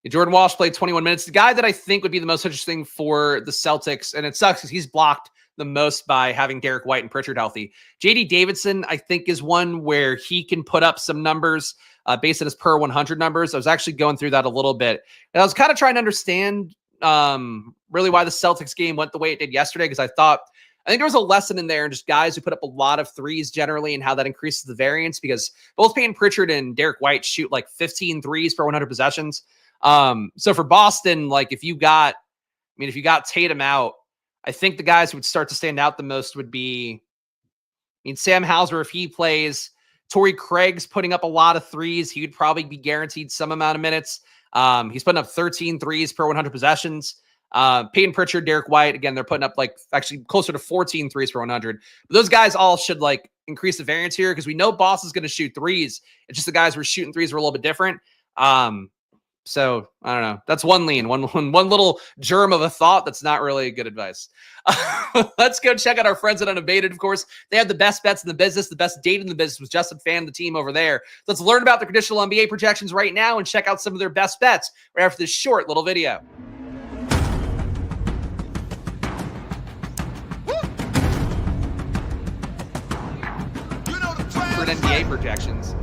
Jordan Walsh played 21 minutes. The guy that I think would be the most interesting for the Celtics, and it sucks because he's blocked the most by having Derrick White and Pritchard healthy. JD Davidson, I think, is one where he can put up some numbers based on his per 100 numbers. I was actually going through that a little bit. And I was kind of trying to understand really why the Celtics game went the way it did yesterday, because I think there was a lesson in there and just guys who put up a lot of threes generally and how that increases the variance, because both Payton Pritchard and Derrick White shoot like 15 threes per 100 possessions. So for Boston, like if you got Tatum out, I think the guys who would start to stand out the most would be, Sam Hauser, if he plays. Torrey Craig's putting up a lot of threes. He would probably be guaranteed some amount of minutes. He's putting up 13 threes per 100 possessions. Payton Pritchard, Derrick White, again, they're putting up like actually closer to 14 threes per 100. But those guys all should like increase the variance here, because we know Boston's going to shoot threes. It's just the guys who are shooting threes were a little bit different. So I don't know. That's one lean, one little germ of a thought. That's not really good advice. Let's go check out our friends at Unabated. Of course, they have the best bets in the business, the best data in the business with Justin Fan, the team over there. Let's learn about the traditional NBA projections right now and check out some of their best bets right after this short little video. For NBA projections.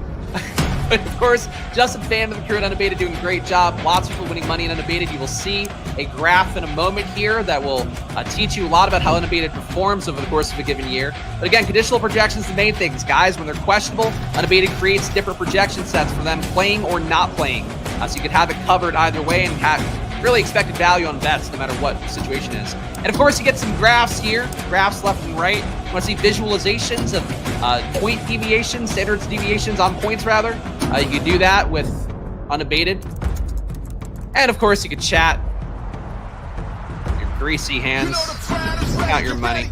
But of course, Justin Fan of the crew at Unabated doing a great job. Lots of people winning money in Unabated. You will see a graph in a moment here that will teach you a lot about how Unabated performs over the course of a given year. But again, conditional projections, the main things. Guys, when they're questionable, Unabated creates different projection sets for them playing or not playing. So you could have it covered either way and have really expected value on bets no matter what the situation is. And of course, you get some graphs here, graphs left and right. You want to see visualizations of point deviations, standard deviations on points rather. You can do that with Unabated. And of course, you can chat. Your greasy hands. Count your money.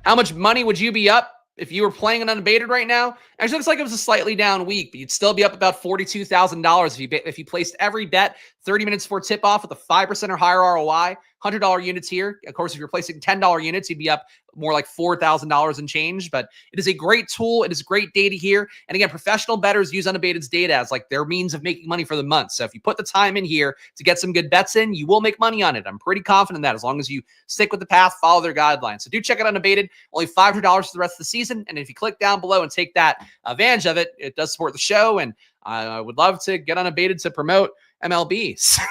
How much money would you be up if you were playing an Unabated right now? Actually, looks like it was a slightly down week, but you'd still be up about $42,000 if you placed every bet 30 minutes before tip-off with a 5% or higher ROI. $100 units here. Of course, if you're placing $10 units, you'd be up more like $4,000 and change, but it is a great tool. It is great data here. And again, professional bettors use Unabated's data as like their means of making money for the month. So if you put the time in here to get some good bets in, you will make money on it. I'm pretty confident in that as long as you stick with the path, follow their guidelines. So do check out Unabated, only $500 for the rest of the season. And if you click down below and take that advantage of it, it does support the show. And I would love to get Unabated to promote MLB. So,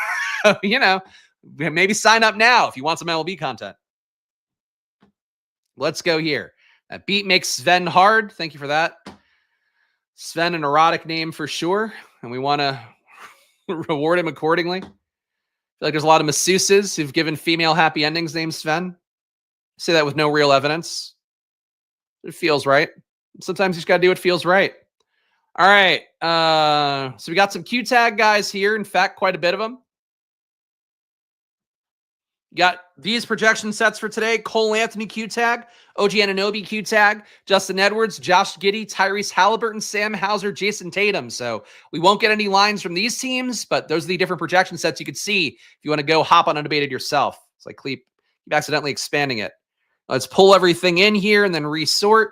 you know, maybe sign up now if you want some MLB content. Let's go here. That beat makes Sven hard. Thank you for that. Sven, an erotic name for sure. And we want to reward him accordingly. I feel like there's a lot of masseuses who've given female happy endings named Sven. Say that with no real evidence. It feels right. Sometimes you just got to do what feels right. All right. So we got some Q tag guys here. In fact, quite a bit of them. Got these projection sets for today. Karl-Anthony Q tag, OG Anunoby Q tag, Justin Edwards, Josh Giddey, Tyrese Halliburton, Sam Hauser, Jason Tatum. So we won't get any lines from these teams, but those are the different projection sets you could see if you want to go hop on Unabated yourself. It's like keep accidentally expanding it. Let's pull everything in here and then resort.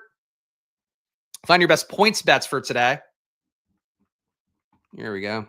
Find your best points bets for today. Here we go.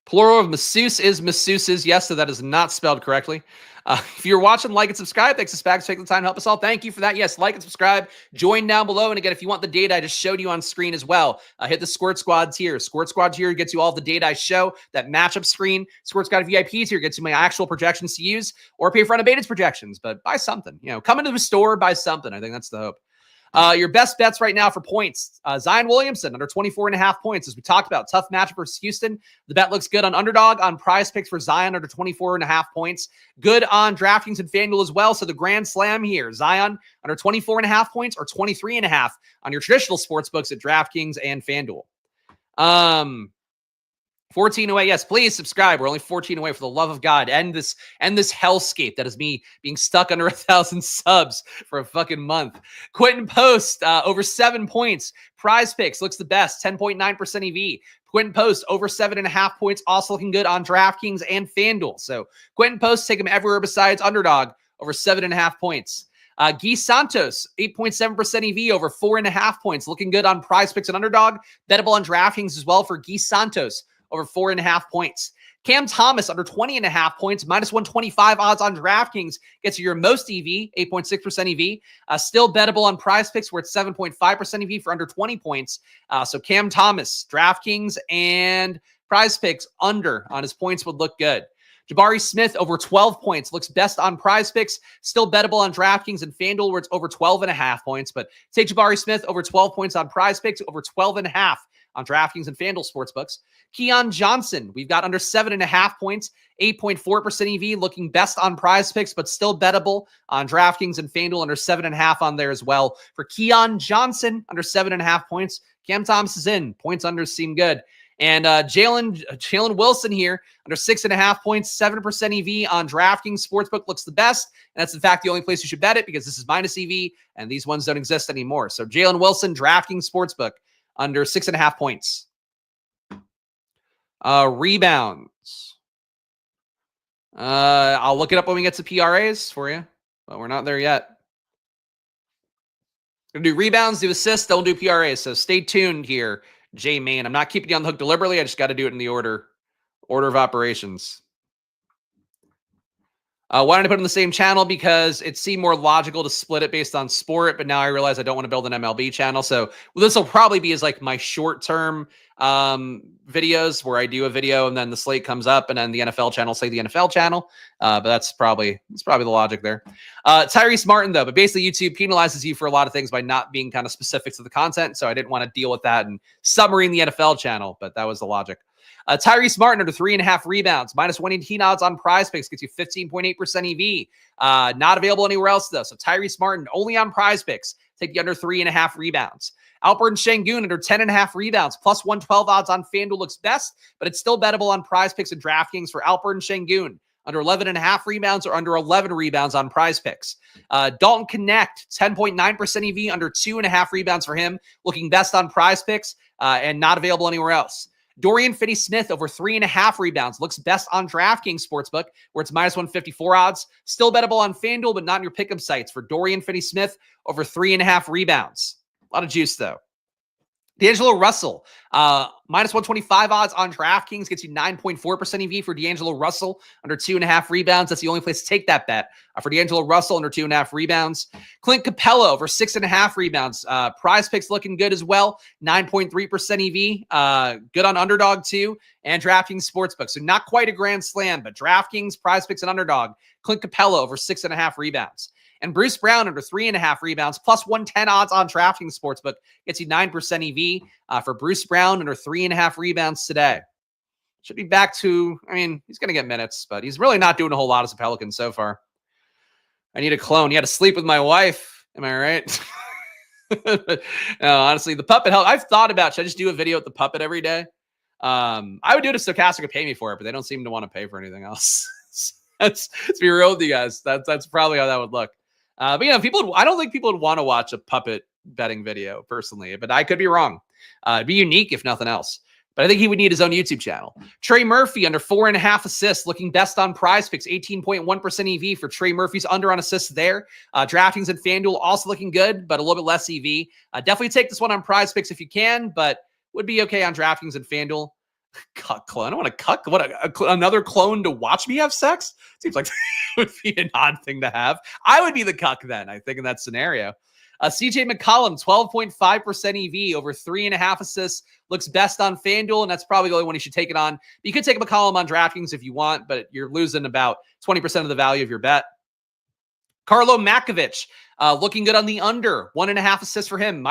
Plural of masseuse is masseuses. Yes, so that is not spelled correctly. If you're watching, like and subscribe. Thanks to Spags for taking the time to help us all. Thank you for that. Yes, like and subscribe. Join down below. And again, if you want the data I just showed you on screen as well, hit the Squirt Squad tier. Squirt Squad tier gets you all the data I show, that matchup screen. Squirt Squad VIP tier gets you my actual projections to use, or pay for Unabated's projections. But buy something. You know, come into the store, buy something. I think that's the hope. Your best bets right now for points. Zion Williamson under 24.5 points. As we talked about, tough matchup versus Houston. The bet looks good on Underdog, on PrizePicks for Zion under 24.5 points. Good on DraftKings and FanDuel as well. So the grand slam here, Zion under 24.5 points or 23.5 on your traditional sports books at DraftKings and FanDuel. 14 away. Yes, please subscribe. We're only 14 away, for the love of God. End this hellscape that is me being stuck under 1,000 subs for a fucking month. Quentin Post, over 7 points. PrizePicks looks the best, 10.9% EV. Quentin Post over 7.5 points, also looking good on DraftKings and FanDuel. So Quentin Post, take him everywhere besides Underdog, over 7.5 points. Guy Santos, 8.7% EV over 4.5 points. Looking good on PrizePicks and Underdog. Bettable on DraftKings as well for Guy Santos, over 4.5 points. Cam Thomas under 20.5 points, minus 125 odds on DraftKings, gets you your most EV, 8.6% EV. Still bettable on PrizePicks, where it's 7.5% EV for under 20 points. So Cam Thomas, DraftKings and PrizePicks under on his points would look good. Jabari Smith over 12 points, looks best on PrizePicks, still bettable on DraftKings and FanDuel, where it's over 12.5 points. But take Jabari Smith over 12 points on PrizePicks, over 12.5 on DraftKings and FanDuel sportsbooks. Keon Johnson, we've got under 7.5 points, 8.4% EV, looking best on PrizePicks, but still bettable on DraftKings and FanDuel, under 7.5 on there as well. For Keon Johnson, under 7.5 points. Cam Thomas is in. Points under seem good. And Jalen Wilson here, under 6.5 points, 7% EV on DraftKings Sportsbook looks the best. And that's, in fact, the only place you should bet it, because this is minus EV, and these ones don't exist anymore. So Jalen Wilson, DraftKings Sportsbook, under 6.5 points. Rebounds. I'll look it up when we get to PRAs for you, but we're not there yet. Gonna do rebounds, do assists, don't do PRAs. So stay tuned here, J Main. I'm not keeping you on the hook deliberately. I just got to do it in the order of operations. Why did I put it on the same channel? Because it seemed more logical to split it based on sport, but now I realize I don't want to build an MLB channel. So this will probably be as like my short-term videos, where I do a video and then the slate comes up, and then the NFL channel, say the NFL channel. But that's probably the logic there. Tyrese Martin, though, but basically YouTube penalizes you for a lot of things by not being kind of specific to the content. So I didn't want to deal with that and submarine the NFL channel, but that was the logic. Tyrese Martin under 3.5 rebounds, minus 118 odds on PrizePicks, gets you 15.8% EV. Not available anywhere else, though. So Tyrese Martin only on PrizePicks. Take the under 3.5 rebounds. Alperen Sengun under 10.5 rebounds, plus 112 odds on FanDuel looks best, but it's still bettable on PrizePicks and DraftKings for Alperen Sengun. Under 11.5 rebounds or under 11 rebounds on PrizePicks. Dalton Connect, 10.9% EV, under 2.5 rebounds for him, looking best on PrizePicks and not available anywhere else. Dorian Finney-Smith over 3.5 rebounds. Looks best on DraftKings Sportsbook, where it's minus 154 odds. Still bettable on FanDuel, but not in your pick'em sites for Dorian Finney-Smith over 3.5 rebounds. A lot of juice, though. D'Angelo Russell, minus 125 odds on DraftKings gets you 9.4% EV for D'Angelo Russell under 2.5 rebounds. That's the only place to take that bet for D'Angelo Russell under 2.5 rebounds. Clint Capella over 6.5 rebounds. PrizePicks looking good as well, 9.3% EV. Good on Underdog too, and DraftKings Sportsbook. So not quite a grand slam, but DraftKings, PrizePicks, and Underdog. Clint Capella over 6.5 rebounds. And Bruce Brown under 3.5 rebounds, plus 110 odds on DraftKings Sportsbook gets you 9% EV for Bruce Brown under 3.5 rebounds today. Should be back to, I mean, he's going to get minutes, but he's really not doing a whole lot as a Pelican so far. I need a clone. You had to sleep with my wife. Am I right? No, honestly, the puppet help. I've thought about, should I just do a video with the puppet every day? I would do it if Stokastic would pay me for it, but they don't seem to want to pay for anything else. Let's be real with you guys. That's probably how that would look. But I don't think people would want to watch a puppet betting video personally, but I could be wrong. It'd be unique if nothing else. But I think he would need his own YouTube channel. Trey Murphy under 4.5 assists, looking best on PrizePicks, 18.1% EV for Trey Murphy's under on assists there. DraftKings and FanDuel also looking good, but a little bit less EV. Definitely take this one on PrizePicks if you can, but would be okay on DraftKings and FanDuel. Cuck clone. I don't want to cuck. What another clone to watch me have sex? Seems like would be an odd thing to have. I would be the cuck then, I think, in that scenario. CJ McCollum, 12.5% EV over 3.5 assists. Looks best on FanDuel, and that's probably the only one you should take it on. But you could take McCollum on DraftKings if you want, but you're losing about 20% of the value of your bet. Carlo Makovic, looking good on the under. 1.5 assists for him.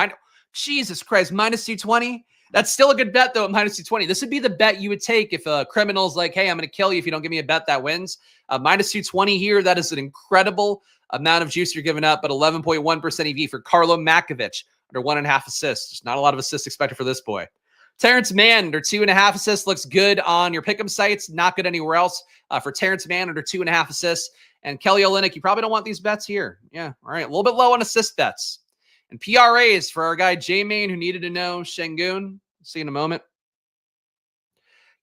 Jesus Christ, minus 220. That's still a good bet, though, at minus 220. This would be the bet you would take if a criminal's like, hey, I'm going to kill you if you don't give me a bet that wins. Minus 220 here. That is an incredible amount of juice you're giving up, but 11.1% EV for Carlo Makovic under 1.5 assists. Just not a lot of assists expected for this boy. Terrence Mann under 2.5 assists looks good on your pick'em sites. Not good anywhere else for Terrence Mann under 2.5 assists. And Kelly Olynyk, you probably don't want these bets here. Yeah, all right. A little bit low on assist bets. And PRAs for our guy J-Main, who needed to know Sengun. See you in a moment.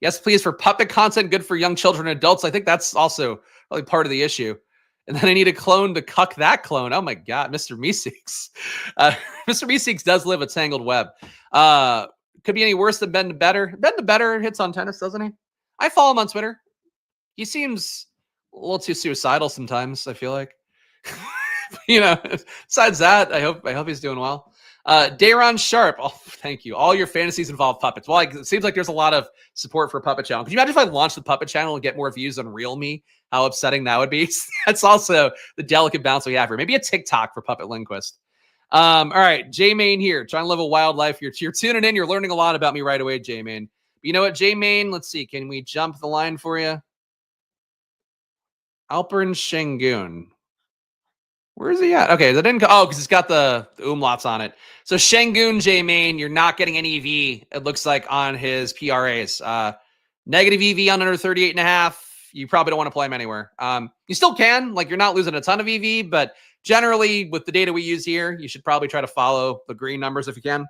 Yes, please, for puppet content, good for young children and adults. I think that's also probably part of the issue. And then I need a clone to cuck that clone. Oh my God, Mr. Meeseeks. Mr. Meeseeks does live a tangled web. Could be any worse than Ben the Better. Ben the Better hits on tennis, doesn't he? I follow him on Twitter. He seems a little too suicidal sometimes, I feel like. Besides that, I hope he's doing well. Dayron Sharp. Oh, thank you. All your fantasies involve puppets. Well, it seems like there's a lot of support for a puppet channel. Could you imagine if I launched the puppet channel and get more views on Real Me? How upsetting that would be. That's also the delicate balance we have here. Maybe a TikTok for Puppet Linguist. All right, J-Main here, trying to live a wild life. You're tuning in. You're learning a lot about me right away, J-Main. But you know what, J-Main? Let's see. Can we jump the line for you? Alperen Sengun. Where is he at? Okay, that didn't go. Oh, because it's got the umlauts on it. So Sengun, J-Main, you're not getting any EV, it looks like, on his PRAs. Negative EV on under 38.5. You probably don't want to play him anywhere. You still can. Like, you're not losing a ton of EV, but generally, with the data we use here, you should probably try to follow the green numbers if you can.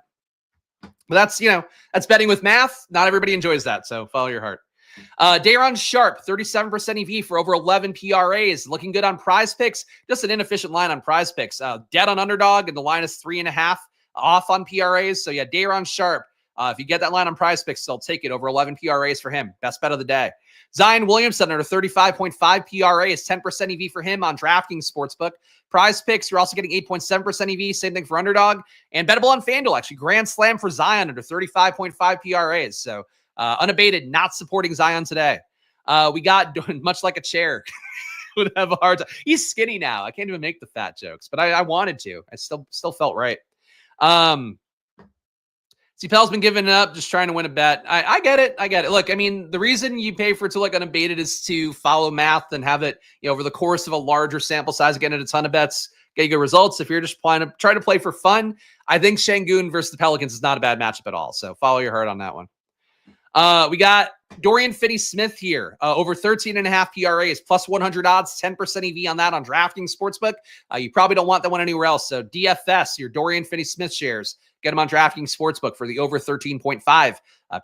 But that's betting with math. Not everybody enjoys that, so follow your heart. Dayron Sharp, 37% EV for over 11 PRAs. Looking good on PrizePicks. Just an inefficient line on PrizePicks. Dead on Underdog, and the line is 3.5 off on PRAs. So yeah, Dayron Sharp. If you get that line on PrizePicks, they'll take it over 11 PRAs for him. Best bet of the day. Zion Williamson under 35.5 PRAs, 10% EV for him on DraftKings Sportsbook. PrizePicks, you're also getting 8.7% EV. Same thing for Underdog. And bettable on FanDuel, actually. Grand slam for Zion under 35.5 PRAs. So Unabated, not supporting Zion today. We got, much like a chair, would have a hard time. He's skinny now. I can't even make the fat jokes, but I wanted to. I still felt right. CPL's been giving it up, just trying to win a bet. I get it. Look, I mean, the reason you pay for it to like Unabated is to follow math and have it, over the course of a larger sample size, getting a ton of bets, get good results. If you're just trying to play for fun, I think Sengun versus the Pelicans is not a bad matchup at all. So follow your heart on that one. We got Dorian Finney-Smith here, over 13.5 PRAs, plus 100 odds, 10% EV on that on DraftKings Sportsbook. You probably don't want that one anywhere else. So DFS, your Dorian Finney-Smith shares, get them on DraftKings Sportsbook for the over 13.5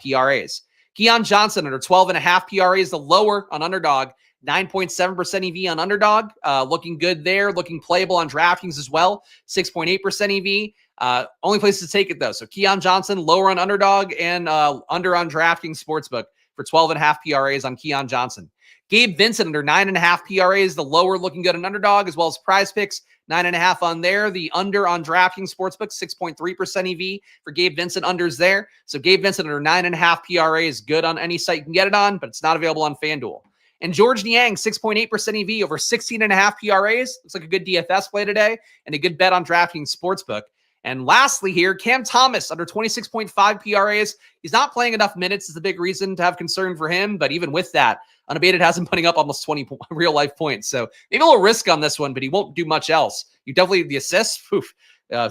PRAs. Keon Johnson under 12.5 PRA is the lower on Underdog. 9.7% EV on Underdog. Looking good there. Looking playable on DraftKings as well. 6.8% EV. Only place to take it, though. So Keon Johnson, lower on Underdog and under on DraftKings Sportsbook for 12.5 PRAs on Keon Johnson. Gabe Vincent under 9.5 PRAs, the lower looking good on Underdog, as well as PrizePicks, 9.5 on there. The under on DraftKings Sportsbook, 6.3% EV for Gabe Vincent unders there. So Gabe Vincent under 9.5 PRA is good on any site you can get it on, but it's not available on FanDuel. And George Niang, 6.8% EV over 16.5 PRAs. Looks like a good DFS play today and a good bet on DraftKings Sportsbook. And lastly here, Cam Thomas under 26.5 PRAs. He's not playing enough minutes is the big reason to have concern for him. But even with that, Unabated has him putting up almost 20 real-life points. So maybe a little risk on this one, but he won't do much else. You definitely, the assists,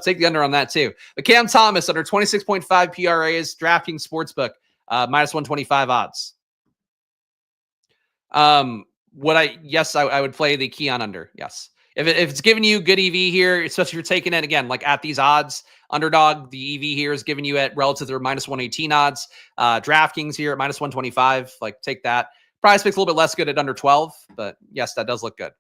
take the under on that too. But Cam Thomas under 26.5 PRAs, DraftKings Sportsbook, minus 125 odds. I would play the Keon under, yes. If it's giving you good EV here, especially if you're taking it, again, like at these odds, Underdog, the EV here is giving you at relative to minus 118 odds. DraftKings here at minus 125, like take that. PrizePicks a little bit less good at under 12, but yes, that does look good.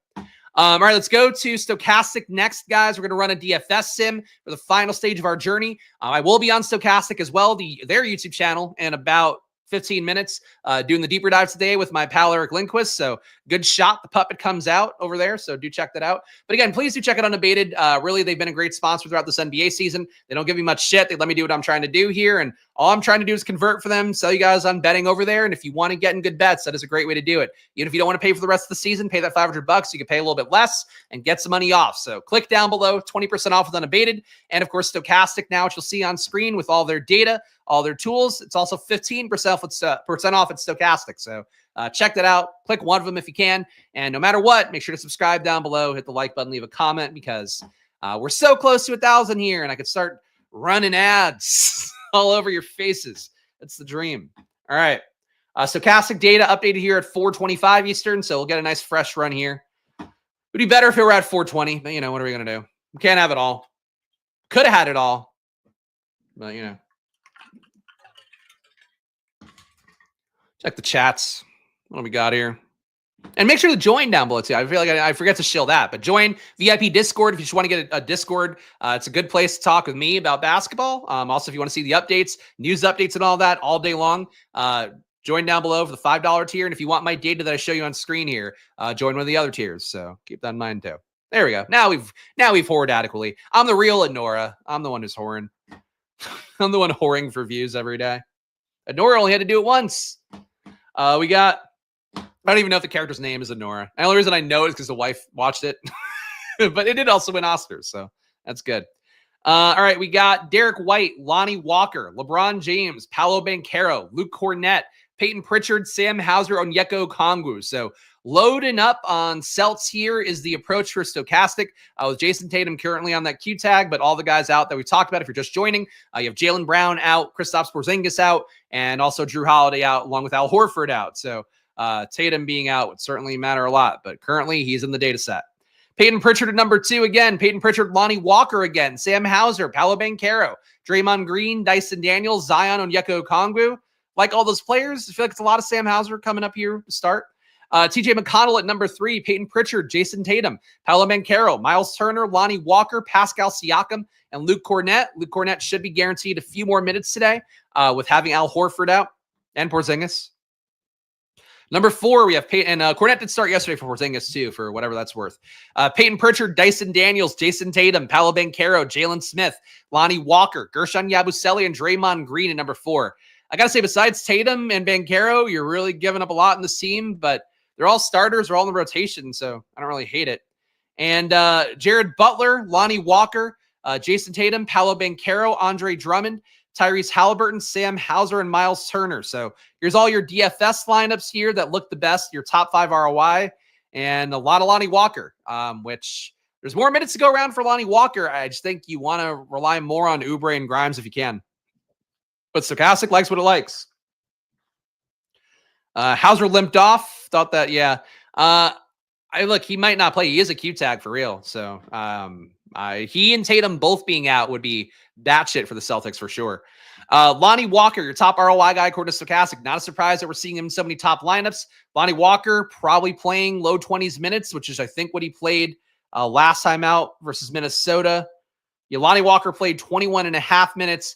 All right, let's go to Stokastic next, guys. We're going to run a DFS sim for the final stage of our journey. I will be on Stokastic as well, their YouTube channel, in about 15 minutes, doing the deeper dive today with my pal Eric Lindquist. So good shot. The puppet comes out over there. So do check that out. But again, please do check out Unabated. Really, they've been a great sponsor throughout this NBA season. They don't give me much shit. They let me do what I'm trying to do here. And all I'm trying to do is convert for them, sell you guys on betting over there. And if you want to get in good bets, that is a great way to do it. Even if you don't want to pay for the rest of the season, pay that $500. You can pay a little bit less and get some money off. So click down below, 20% off with Unabated. And of course, Stokastic now, which you'll see on screen with all their data, all their tools. It's also 15% off at Stokastic. So check that out. Click one of them if you can. And no matter what, make sure to subscribe down below, hit the like button, leave a comment, because we're so close to 1,000 here, and I could start running ads all over your faces. That's the dream. All right. Stokastic data updated here at 4:25 Eastern, so we'll get a nice fresh run here. It would be better if it were at 4:20, but, what are we going to do? We can't have it all. Could have had it all, but, Check the chats. What do we got here? And make sure to join down below, too. I feel like I forget to shill that. But join VIP Discord if you just want to get a Discord. It's a good place to talk with me about basketball. Also, if you want to see the updates, news updates and all that all day long, join down below for the $5 tier. And if you want my data that I show you on screen here, join one of the other tiers. So keep that in mind, too. There we go. Now we've whored adequately. I'm the real Enora. I'm the one who's whoring. I'm the one whoring for views every day. Enora only had to do it once. We got, I don't even know if the character's name is Enora. The only reason I know it is because the wife watched it. But it did also win Oscars, so that's good. All right, we got Derrick White, Lonnie Walker, LeBron James, Paolo Banchero, Luke Cornett, Peyton Pritchard, Sam Hauser, Onyeka Okongwu. So loading up on Celts here is the approach for Stokastic, with Jason Tatum currently on that Q tag, but all the guys out that we talked about, if you're just joining, you have Jaylen Brown out, Kristaps Porzingis out, and also Drew Holiday out, along with Al Horford out. So Tatum being out would certainly matter a lot, but currently he's in the data set. Peyton Pritchard at number 2 again. Peyton Pritchard, Lonnie Walker again. Sam Hauser, Paolo Banchero, Draymond Green, Dyson Daniels, Zion Onyeka Okongwu. Like all those players, I feel like it's a lot of Sam Hauser coming up here to start. TJ McConnell at number 3, Peyton Pritchard, Jason Tatum, Paolo Banchero, Miles Turner, Lonnie Walker, Pascal Siakam, and Luke Cornett. Luke Cornett should be guaranteed a few more minutes today with having Al Horford out and Porzingis. Number 4, we have Peyton, and Cornett did start yesterday for Porzingis too, for whatever that's worth. Peyton Pritchard, Dyson Daniels, Jason Tatum, Paolo Banchero, Jalen Smith, Lonnie Walker, Gershon Yabusele, and Draymond Green at number 4. I got to say, besides Tatum and Banchero, you're really giving up a lot in this team, but they're all starters. They're all in the rotation, so I don't really hate it. And Jared Butler, Lonnie Walker, Jason Tatum, Paolo Banchero, Andre Drummond, Tyrese Halliburton, Sam Hauser, and Miles Turner. So here's all your DFS lineups here that look the best, your top 5 ROI, and a lot of Lonnie Walker, which there's more minutes to go around for Lonnie Walker. I just think you want to rely more on Oubre and Grimes if you can. But Stokastic likes what it likes. Hauser limped off. Thought that, yeah. Look, he might not play. He is a Q tag for real. So he and Tatum both being out would be that shit for the Celtics for sure. Lonnie Walker, your top ROI guy, according to Stokastic. Not a surprise that we're seeing him in so many top lineups. Lonnie Walker probably playing low 20s minutes, which is, I think, what he played last time out versus Minnesota. Yeah, Lonnie Walker played 21 and a half minutes,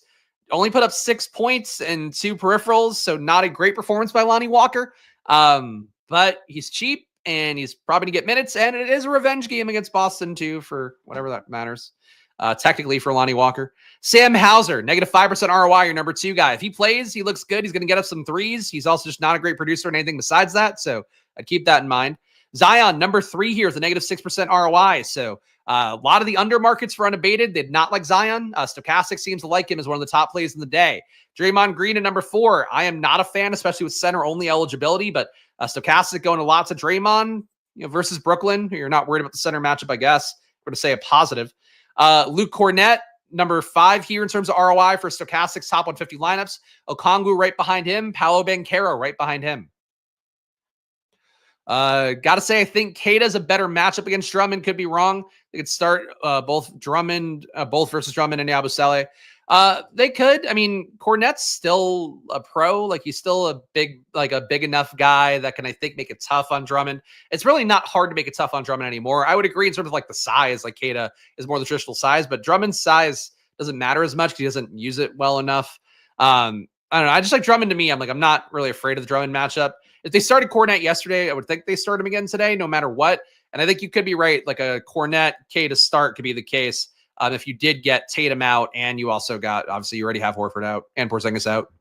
only put up 6 points and 2 peripherals, so not a great performance by Lonnie Walker. But he's cheap, and he's probably going to get minutes, and it is a revenge game against Boston, too, for whatever that matters. Technically for Lonnie Walker. Sam Hauser, negative 5% ROI, your number 2 guy. If he plays, he looks good. He's going to get up some threes. He's also just not a great producer or anything besides that, so I'd keep that in mind. Zion, number 3 here is a negative 6% ROI, so a lot of the under markets for Unabated did not like Zion. Stokastic seems to like him as one of the top plays in the day. Draymond Green at number 4. I am not a fan, especially with center-only eligibility, but Stokastic going a lot to Draymond versus Brooklyn. You're not worried about the center matchup, I guess. We're going to say a positive. Luke Cornett, number 5 here in terms of ROI for Stokastic's top 150 lineups. Okongwu right behind him. Paolo Banchero right behind him. Got to say, I think Kata's a better matchup against Drummond. Could be wrong. They could start both versus Drummond and Yabusele. They could. I mean, Cornett's still a pro. Like, he's still a big enough guy that can, I think, make it tough on Drummond. It's really not hard to make it tough on Drummond anymore. I would agree in terms of like the size. Like, Kata is more the traditional size, but Drummond's size doesn't matter as much because he doesn't use it well enough. I don't know. I just like Drummond to me. I'm not really afraid of the Drummond matchup. If they started Cornett yesterday, I would think they start him again today, no matter what. And I think you could be right. Like a Cornett Kata start could be the case. If you did get Tatum out and you also got, obviously you already have Horford out and Porzingis out.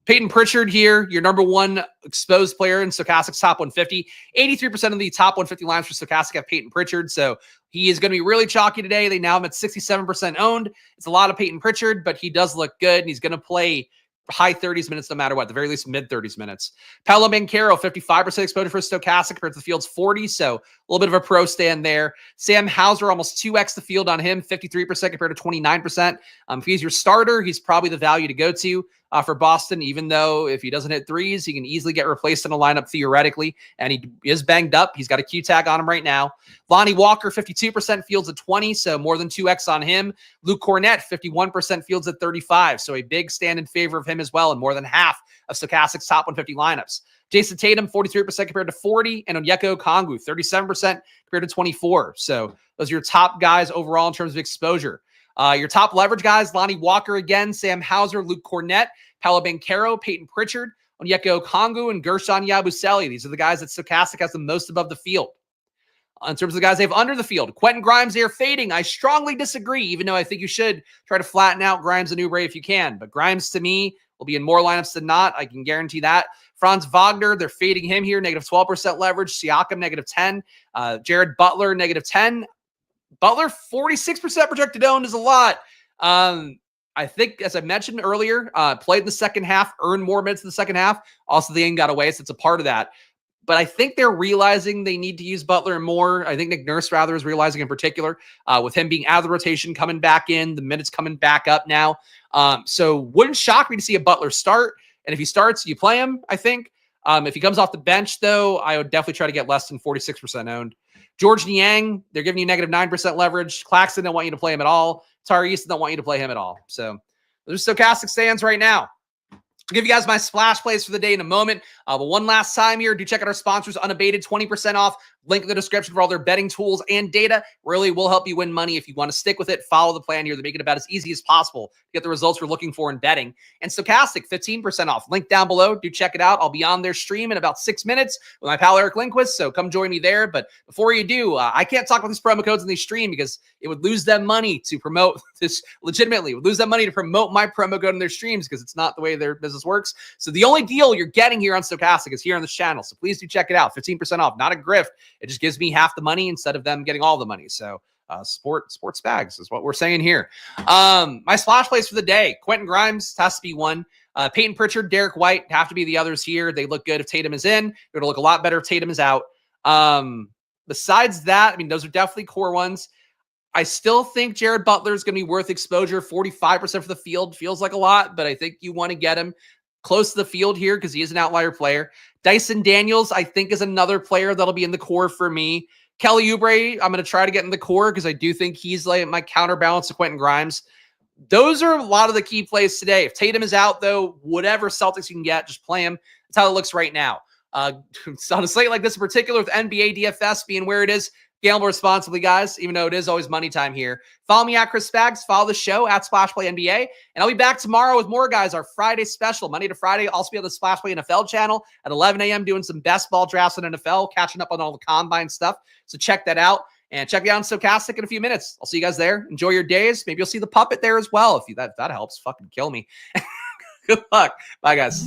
Peyton Pritchard here, your number 1 exposed player in Stokastic's top 150. 83% of the top 150 lines for Stokastic have Peyton Pritchard, so he is going to be really chalky today. They now have him at 67% owned. It's a lot of Peyton Pritchard, but he does look good, and he's going to play high 30s minutes no matter what, at the very least mid 30s minutes. Paolo Banchero, 55% exposure for Stokastic compared to the field's 40, so a little bit of a pro stand there. Sam Hauser, almost 2x the field on him, 53% compared to 29%. If he's your starter, he's probably the value to go to for Boston, even though if he doesn't hit threes, he can easily get replaced in a lineup theoretically, and he is banged up. He's got a Q tag on him right now. Lonnie Walker, 52% fields at 20, so more than 2x on him. Luke Cornett, 51% fields at 35, so a big stand in favor of him as well, and more than half of Stokastic's top 150 lineups. Jason Tatum, 43% compared to 40, and Onyeka Okongwu, 37% compared to 24. So those are your top guys overall in terms of exposure. Your top leverage guys, Lonnie Walker again, Sam Hauser, Luke Cornett, Paolo Banchero, Peyton Pritchard, Onyeka Okongwu, and Gershon Yabusele. These are the guys that Stokastic has the most above the field. In terms of the guys they have under the field, Quentin Grimes, they are fading. I strongly disagree, even though I think you should try to flatten out Grimes and Oubre if you can. But Grimes, to me, will be in more lineups than not. I can guarantee that. Franz Wagner, they're fading him here, negative 12% leverage. Siakam, negative 10. Jared Butler, negative 10. Butler, 46% projected owned is a lot. I think, as I mentioned earlier, played in the second half, earned more minutes in the second half. Also, the game got away, so it's a part of that. But I think they're realizing they need to use Butler more. I think Nick Nurse, rather, is realizing in particular, with him being out of the rotation, coming back in, the minutes coming back up now. So wouldn't shock me to see a Butler start. And if he starts, you play him, I think. If he comes off the bench, though, I would definitely try to get less than 46% owned. George Niang, they're giving you negative 9% leverage. Claxton don't want you to play him at all. Tari Easton don't want you to play him at all. So those are Stokastic stands right now. I'll give you guys my splash plays for the day in a moment. But one last time here, do check out our sponsors, Unabated, 20% off. Link in the description for all their betting tools and data. Really will help you win money. If you want to stick with it, follow the plan here. They make it about as easy as possible to get the results we're looking for in betting. And Stokastic, 15% off. Link down below. Do check it out. I'll be on their stream in about 6 minutes with my pal Eric Lindquist, so come join me there. But before you do, I can't talk about these promo codes in the stream because it would lose them money to promote this legitimately. It would lose them money to promote my promo code in their streams because it's not the way their business works. So the only deal you're getting here on Stokastic is here on this channel. So please do check it out. 15% off. Not a grift. It just gives me half the money instead of them getting all the money. So sports Spags is what we're saying here. My splash plays for the day. Quentin Grimes has to be one. Peyton Pritchard, Derrick White have to be the others here. They look good if Tatum is in. They're going to look a lot better if Tatum is out. Besides that, I mean, those are definitely core ones. I still think Jared Butler is going to be worth exposure. 45% for the field feels like a lot, but I think you want to get him close to the field here because he is an outlier player. Dyson Daniels, I think, is another player that'll be in the core for me. Kelly Oubre, I'm going to try to get in the core because I do think he's like my counterbalance to Quentin Grimes. those are a lot of the key plays today. If Tatum is out, though, whatever Celtics you can get, just play him. That's how it looks right now. On a slate like this in particular, with NBA DFS being where it is, gamble responsibly, guys, even though it is always money time here. Follow me at Chris Spags. Follow the show at Splash Play NBA. And I'll be back tomorrow with more, guys. Our Friday special, Monday to Friday. I'll also be on the Splash Play NFL channel at 11 a.m. doing some best ball drafts in NFL, catching up on all the combine stuff. So check that out. And check me out on Stokastic in a few minutes. I'll see you guys there. Enjoy your days. Maybe you'll see the puppet there as well. If that helps, fucking kill me. Good luck. Bye, guys.